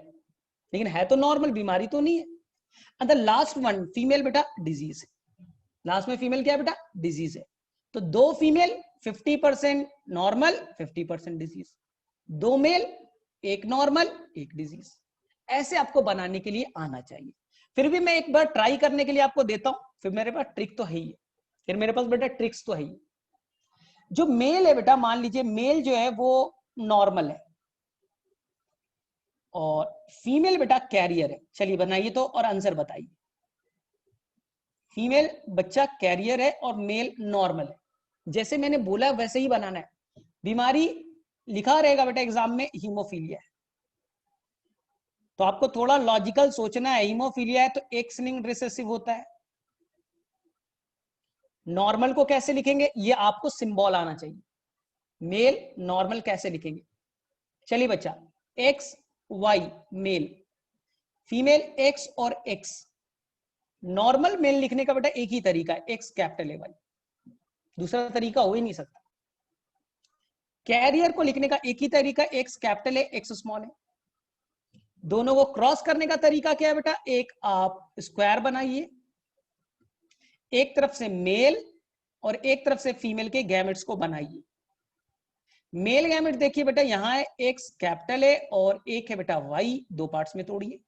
लेकिन है तो नॉर्मल, बीमारी तो नहीं है। And the last one female बेटा डिजीज है। लास्ट में फीमेल क्या है बेटा, डिजीज है। तो दो फीमेल 50% नॉर्मल 50% डिजीज, दो मेल एक नॉर्मल एक डिजीज। ऐसे आपको बनाने के लिए आना चाहिए। फिर भी मैं एक बार ट्राई करने के लिए आपको देता हूं, फिर मेरे पास ट्रिक तो है ही है, फिर मेरे पास बेटा ट्रिक्स तो है ही। जो मेल है बेटा, मान लीजिए मेल जो है वो नॉर्मल है और फीमेल बेटा कैरियर है। चलिए बनाइए तो और आंसर बताइए। फीमेल बच्चा कैरियर है और मेल नॉर्मल है। जैसे मैंने बोला वैसे ही बनाना है। बीमारी लिखा रहेगा बेटा एग्जाम में हीमोफीलिया है, तो आपको थोड़ा लॉजिकल सोचना है। हीमोफीलिया है तो एक्स लिंक्ड रिसेसिव होता है। नॉर्मल को कैसे लिखेंगे ये आपको सिंबल आना चाहिए। मेल नॉर्मल कैसे लिखेंगे, चलिए बच्चा X Y male, female X और एक्स। नॉर्मल मेल लिखने का बेटा एक ही तरीका है, एक्स कैपिटल ए वाई, दूसरा तरीका हो ही नहीं सकता। कैरियर को लिखने का एक ही तरीका, x capital A X small है। दोनों को क्रॉस करने का तरीका क्या है बेटा, एक आप स्क्वायर बनाइए, एक तरफ से मेल और एक तरफ से फीमेल के गैमेट्स को बनाइए। मेल गैमेट देखिए बेटा यहां है एक्स कैपिटल ए और एक है बेटा वाई, दो पार्ट्स में तोड़िए।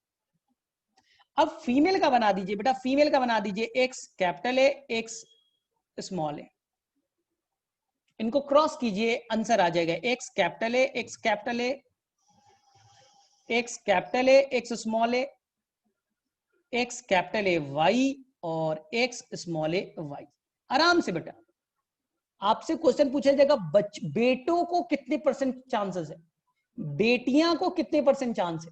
अब फीमेल का बना दीजिए बेटा, फीमेल का बना दीजिए X capital A X small a. इनको क्रॉस कीजिए, आंसर आ जाएगा X capital A X capital A, X capital A X small a, X capital A Y और एक्स स्मॉल ए वाई। आराम से बेटा आपसे क्वेश्चन पूछा जाएगा बेटों को कितने परसेंट चांसेस है, बेटियां को कितने परसेंट चांस है।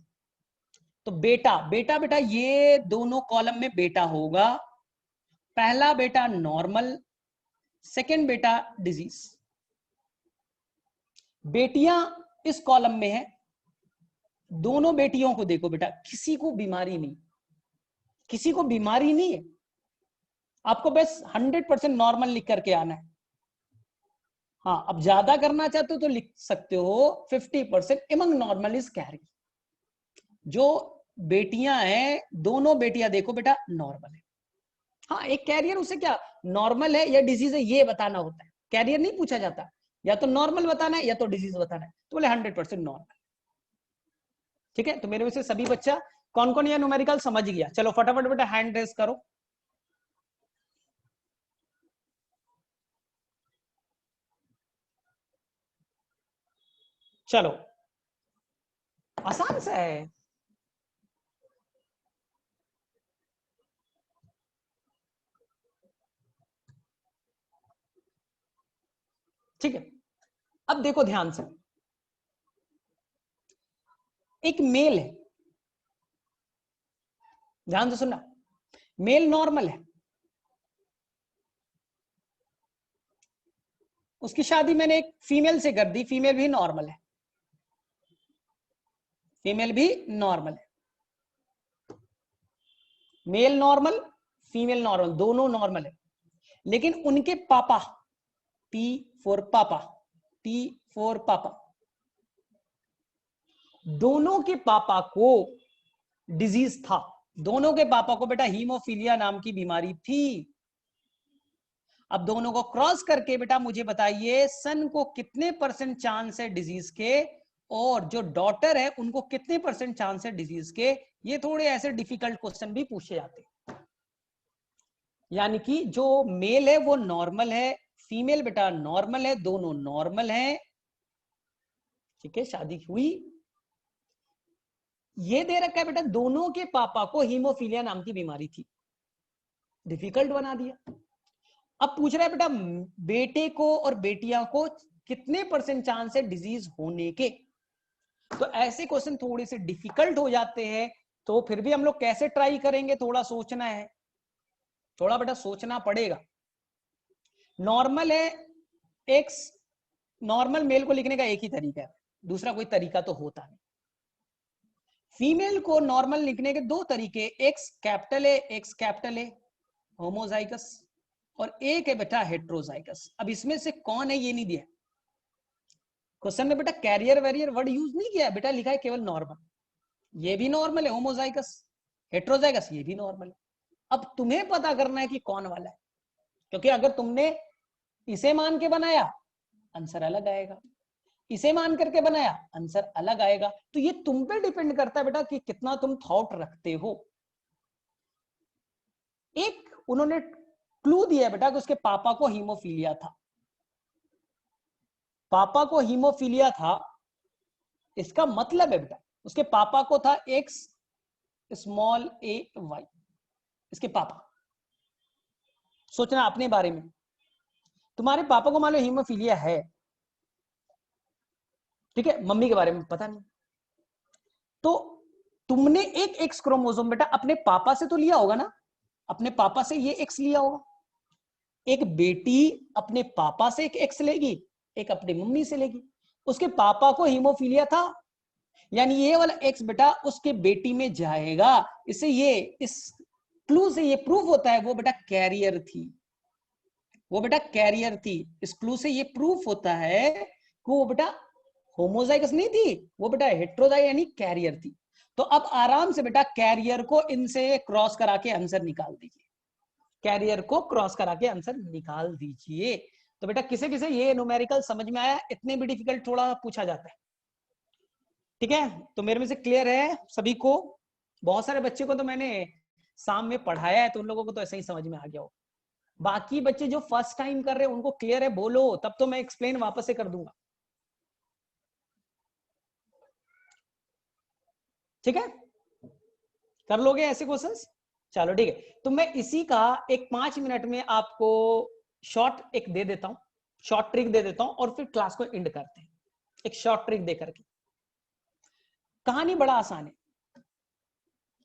तो बेटा बेटा बेटा ये दोनों कॉलम में बेटा होगा। पहला बेटा नॉर्मल, सेकंड बेटा डिजीज। बेटियां इस कॉलम में है, दोनों बेटियों को देखो बेटा किसी को बीमारी नहीं, किसी को बीमारी नहीं है। आपको बस 100% नॉर्मल लिख करके आना है। हाँ अब ज्यादा करना चाहते हो तो लिख सकते हो 50% एमंग नॉर्मल इज कैरी। जो बेटियां हैं दोनों बेटियां देखो बेटा नॉर्मल है। हाँ एक कैरियर, उसे क्या नॉर्मल है या डिजीज है ये बताना होता है, कैरियर नहीं पूछा जाता। या तो नॉर्मल बताना है या तो डिजीज बताना है, तो बोले 100% नॉर्मल। ठीक है, तो मेरे में से सभी बच्चा कौन कौन ये न्यूमेरिकल समझ गया, चलो फटाफट बेटा हैंड रेस करो। चलो आसान सा है। ठीक है, अब देखो ध्यान से, एक मेल है, ध्यान से सुनना, मेल नॉर्मल है, उसकी शादी मैंने एक फीमेल से कर दी, फीमेल भी नॉर्मल है। फीमेल भी नॉर्मल है, मेल नॉर्मल फीमेल नॉर्मल दोनों नॉर्मल है, लेकिन उनके पापा P फॉर पापा, P फॉर पापा, दोनों के पापा को डिजीज था, दोनों के पापा को बेटा हीमोफीलिया नाम की बीमारी थी। अब दोनों को क्रॉस करके बेटा मुझे बताइए सन को कितने परसेंट चांस है डिजीज के, और जो डॉटर है उनको कितने परसेंट चांस है डिजीज के। ये थोड़े ऐसे डिफिकल्ट क्वेश्चन भी पूछे जाते हैं। यानी कि जो मेल है वो नॉर्मल है, फीमेल बेटा नॉर्मल है, दोनों नॉर्मल है, ठीक है, शादी हुई। ये दे रखा है बेटा दोनों के पापा को हीमोफीलिया नाम की बीमारी थी, डिफिकल्ट बना दिया। अब पूछ रहा है बेटा बेटे को और बेटियां को कितने परसेंट चांस है डिजीज होने के। तो ऐसे क्वेश्चन थोड़े से डिफिकल्ट हो जाते हैं, तो फिर भी हम लोग कैसे ट्राई करेंगे, थोड़ा सोचना है, थोड़ा बेटा सोचना पड़ेगा। नॉर्मल है एक्स, नॉर्मल मेल को लिखने का एक ही तरीका है, दूसरा कोई तरीका तो होता नहीं। फीमेल को नॉर्मल लिखने के दो तरीके, एक्स कैपिटल ए होमोजाइगस, और एक है बेटा हेट्रोजाइगस। अब इसमें से कौन है ये नहीं दिया क्वेश्चन में बेटा, कैरियर वेरियर वर्ड यूज नहीं किया है बेटा, लिखा है केवल नॉर्मल। ये भी नॉर्मल है होमोजाइगस, हेट्रोजाइगस ये भी नॉर्मल है। अब तुम्हें पता करना है कि कौन वाला है, क्योंकि अगर तुमने इसे मान के बनाया आंसर अलग आएगा, इसे मान करके बनाया आंसर अलग आएगा। तो ये तुम पे डिपेंड करता है बेटा कि कितना तुम थॉट रखते हो। एक उन्होंने क्लू दिया है बेटा कि उसके पापा को हीमोफीलिया था, पापा को हीमोफीलिया था, इसका मतलब है बेटा उसके पापा को था एक्स स्मॉल ए वाई, इसके पापा। सोचना अपने बारे में, तुम्हारे पापा को मान लो हीमोफीलिया है, ठीक है, मम्मी के बारे में पता नहीं, तो तुमने एक एक्स क्रोमोसोम बेटा अपने पापा से तो लिया होगा ना, अपने पापा से ये एक्स लिया होगा। एक बेटी अपने पापा से एक एक्स लेगी, एक अपनी मम्मी से लेगी। उसके पापा को हीमोफीलिया था, यानी ये वाला एक्स बेटा उसके बेटी में जाएगा। इससे ये इस क्लू से ये प्रूफ होता है वो बेटा कैरियर थी, वो बेटा कैरियर थी। इस क्लू से ये प्रूफ होता है कि वो बेटा होमोजाइगस नहीं थी, वो बेटा हेट्रोजाइगस यानी कैरियर थी। तो अब आराम से बेटा कैरियर को इनसे क्रॉस करा के आंसर निकाल दीजिए, कैरियर को क्रॉस करा के आंसर निकाल दीजिए। तो बेटा किसे किसे ये न्यूमेरिकल समझ में आया, इतने भी डिफिकल्ट थोड़ा पूछा जाता है, ठीक है। तो मेरे में से क्लियर है सभी को, बहुत सारे बच्चे को तो मैंने शाम में पढ़ाया है, तो उन लोगों को तो ऐसे ही समझ में आ गया हो। बाकी बच्चे जो फर्स्ट टाइम कर रहे हैं उनको क्लियर है बोलो, तब तो मैं एक्सप्लेन वापस से कर दूंगा, ठीक है, कर लोगे ऐसे क्वेश्चंस। चलो ठीक है, तो मैं इसी का एक 5 मिनट में आपको शॉर्ट एक दे देता हूं, शॉर्ट ट्रिक दे देता हूं, और फिर क्लास को एंड करते हैं एक शॉर्ट ट्रिक दे करके। कहानी बड़ा आसान है,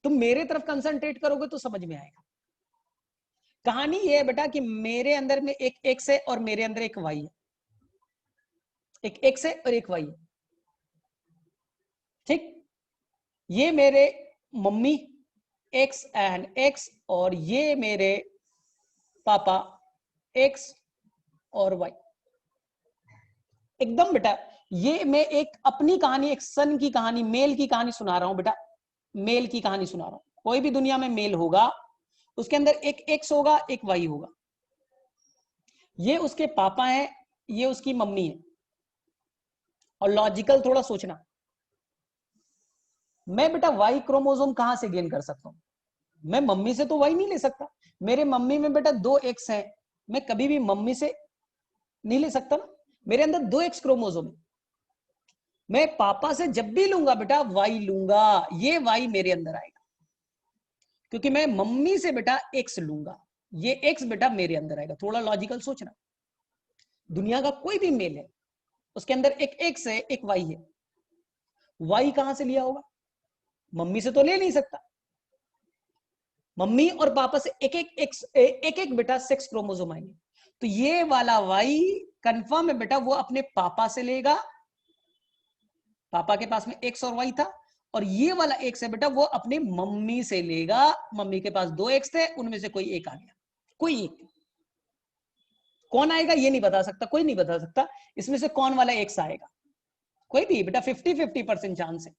तुम मेरे तरफ कंसंट्रेट करोगे तो समझ में आएगा। कहानी ये है बेटा कि मेरे अंदर में एक एक्स है और मेरे अंदर एक वाई है, एक एक्स है और एक वाई है, ठीक। ये मेरे मम्मी एक्स एंड एक्स, और ये मेरे पापा एक्स और वाई। एकदम बेटा ये मैं एक अपनी कहानी, एक सन की कहानी, मेल की कहानी सुना रहा हूं बेटा, मेल की कहानी सुना रहा हूं। कोई भी दुनिया में मेल होगा उसके अंदर एक एक्स होगा एक वाई होगा, ये उसके पापा है ये उसकी मम्मी है। और लॉजिकल थोड़ा सोचना, मैं बेटा वाई क्रोमोसोम कहां से गेन कर सकता हूं, मैं मम्मी से तो वाई नहीं ले सकता, मेरे मम्मी में बेटा 2 एक्स है, मैं कभी भी मम्मी से नहीं ले सकता ना, मेरे अंदर 2 एक्स क्रोमोसोम है। मैं पापा से जब भी लूंगा बेटा वाई लूंगा, ये वाई मेरे अंदर आएगा, क्योंकि मैं मम्मी से बेटा एक्स लूंगा, ये एक्स बेटा मेरे अंदर आएगा। थोड़ा लॉजिकल सोचना, दुनिया का कोई भी मेल है उसके अंदर एक एक्स है एक वाई है, वाई कहां से लिया होगा, मम्मी से तो ले नहीं सकता, मम्मी और पापा से एक एक एक्स एक एक बेटा सेक्स क्रोमोसोम आएंगे। तो ये वाला वाई कंफर्म है बेटा वो अपने पापा से लेगा, पापा के पास में एक्स और वाई था, और ये वाला एक्स है बेटा वो अपनी मम्मी से लेगा, मम्मी के पास 2 एक्स थे, उनमें से कोई एक आ गया, कोई एक। कौन आएगा ये नहीं बता सकता, कोई नहीं बता सकता इसमें से कौन वाला एक्स आएगा, कोई भी बेटा 50-50% चांस है।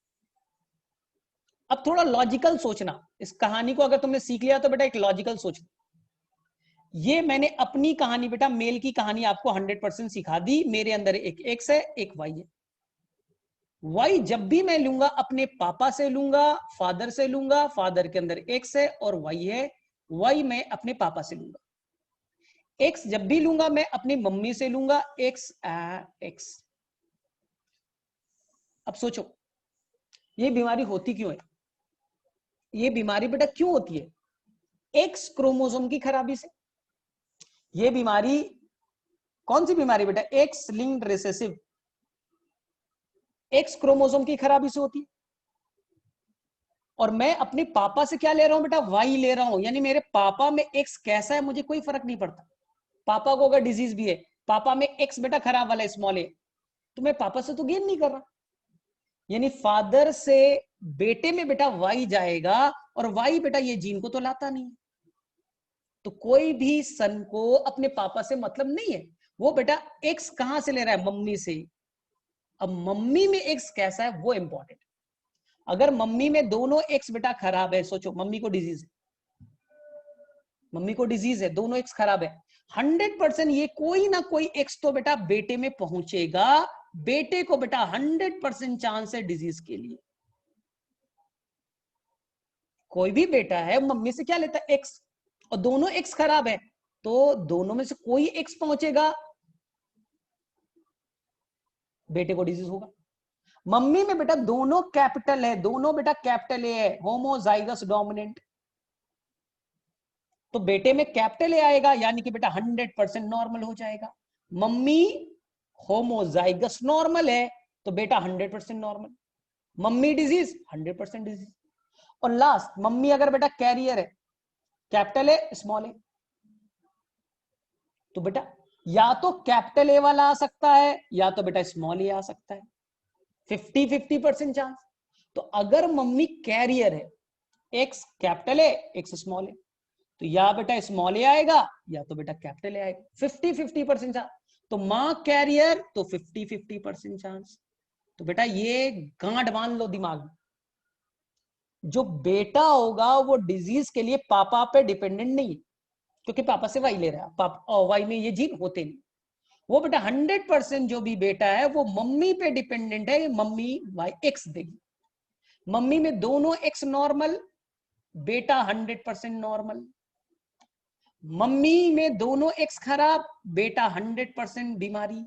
अब थोड़ा लॉजिकल सोचना, इस कहानी को अगर तुमने सीख लिया तो बेटा एक लॉजिकल सोचना। ये मैंने अपनी कहानी बेटा, मेल की कहानी आपको 100% सिखा दी। मेरे अंदर एक एक्स है, एक वाई है। वाई जब भी मैं लूंगा अपने पापा से लूंगा, फादर से लूंगा, फादर के अंदर एक्स है और वाई है, वाई मैं अपने पापा से लूंगा। एक्स जब भी लूंगा मैं अपनी मम्मी से लूंगा, एक्स एक्स। अब सोचो ये बीमारी होती क्यों है? ये बीमारी बेटा क्यों होती है? एक्स क्रोमोसोम की खराबी से। ये बीमारी कौन सी बीमारी बेटा? X linked recessive, x chromosome की खराबी से होती है। और मैं अपने पापा से क्या ले रहा हूं बेटा? वाई ले रहा हूं, यानी मेरे पापा में एक्स कैसा है मुझे कोई फर्क नहीं पड़ता। पापा को अगर डिजीज भी है, पापा में एक्स बेटा खराब वाला स्मॉल है, तो मैं पापा से तो गेन नहीं कर रहा। यानी फादर से बेटे में बेटा वाई जाएगा, और वाई बेटा ये जीन को तो लाता नहीं। तो कोई भी सन को अपने पापा से मतलब नहीं है। वो बेटा एक्स कहां से ले रहा है? मम्मी से। अब मम्मी में एक्स कैसा है वो इंपॉर्टेंट। अगर मम्मी में दोनों एक्स बेटा खराब है, सोचो मम्मी को डिजीज है, मम्मी को डिजीज है, दोनों एक्स खराब है, 100% ये कोई ना कोई एक्स तो बेटा बेटे में पहुंचेगा। बेटे को बेटा 100% चांस है डिजीज के लिए। कोई भी बेटा है मम्मी से क्या लेता है? एक्स, और दोनों एक्स खराब है, तो दोनों में से कोई एक्स पहुंचेगा, बेटे को डिजीज होगा। मम्मी में बेटा दोनों कैपिटल है, दोनों बेटा कैपिटल ए है, होमोजाइगस डोमिनेंट, तो बेटे में कैपिटल ए आएगा, यानी कि बेटा 100% नॉर्मल हो जाएगा। मम्मी होमोजाइगस नॉर्मल है, तो बेटा 100% नॉर्मल। Mummy disease 100% disease. और लास्ट, मम्मी अगर बेटा कैरियर है, कैपिटल ए स्मॉल ए, तो बेटा या तो कैपिटल ए वाला आ सकता है या तो बेटा स्मॉल ए आ सकता है, 50-50% चांस। तो अगर मम्मी कैरियर है, X capital A X small a, तो या बेटा स्मॉल ए आएगा या तो बेटा कैपिटल ए आएगा, 50-50% चांस। तो मां कैरियर तो 50-50% चांस। तो बेटा ये गांठ बांध लो दिमाग में, जो बेटा होगा वो डिजीज के लिए पापा पे डिपेंडेंट नहीं है, क्योंकि पापा से वाई ले रहा है, पापा और वाई में ये जीन होते नहीं। वो बेटा 100% जो भी बेटा है वो मम्मी पे डिपेंडेंट है, मम्मी वाई एक्स देगी। मम्मी में दोनों एक्स नॉर्मल, बेटा 100% नॉर्मल। मम्मी में दोनों एक्स खराब, बेटा 100% बीमारी।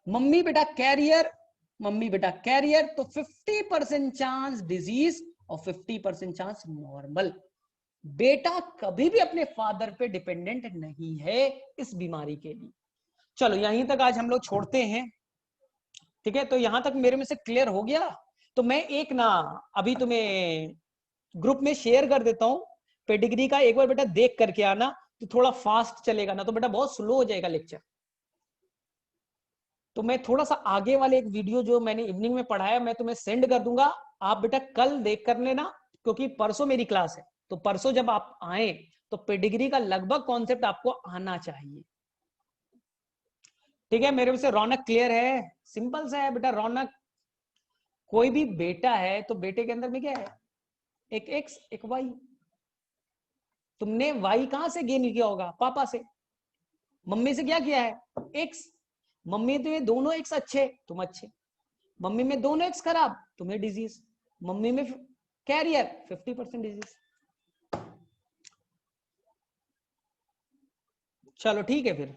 मम्मी बेटा कैरियर, मम्मी बेटा कैरियर, तो 50% चांस डिजीज और 50% चांस नॉर्मल। बेटा कभी भी अपने फादर पे डिपेंडेंट नहीं है इस बीमारी के लिए। चलो यहीं तक आज हम लोग छोड़ते हैं, ठीक है? तो यहां तक मेरे में से क्लियर हो गया। तो मैं एक ना अभी तुम्हें ग्रुप में शेयर कर देता हूं पेडिग्री का, एक बार बेटा देख करके आना, तो थोड़ा फास्ट चलेगा ना तो बेटा बहुत स्लो हो जाएगा लेक्चर। तो मैं थोड़ा सा आगे वाले एक वीडियो जो मैंने इवनिंग में पढ़ाया मैं तुम्हें सेंड कर दूंगा, आप बेटा कल देख कर लेना, क्योंकि परसों मेरी क्लास है। तो परसों जब आप आए तो पेडिग्री का लगभग कॉन्सेप्ट आपको आना चाहिए, ठीक है? मेरे से रौनक क्लियर है? सिंपल सा है बेटा रौनक, कोई भी बेटा है तो बेटे के अंदर में क्या है? एक एक्स एक वाई। तुमने वाई कहां से गेन किया होगा? पापा से। मम्मी से क्या किया है? एक्स। मम्मी तो ये दोनों एक्स अच्छे, तुम अच्छे। मम्मी में दोनों एक्स खराब, तुम्हें डिजीज। मम्मी में कैरियर 50% डिजीज। चलो ठीक है फिर।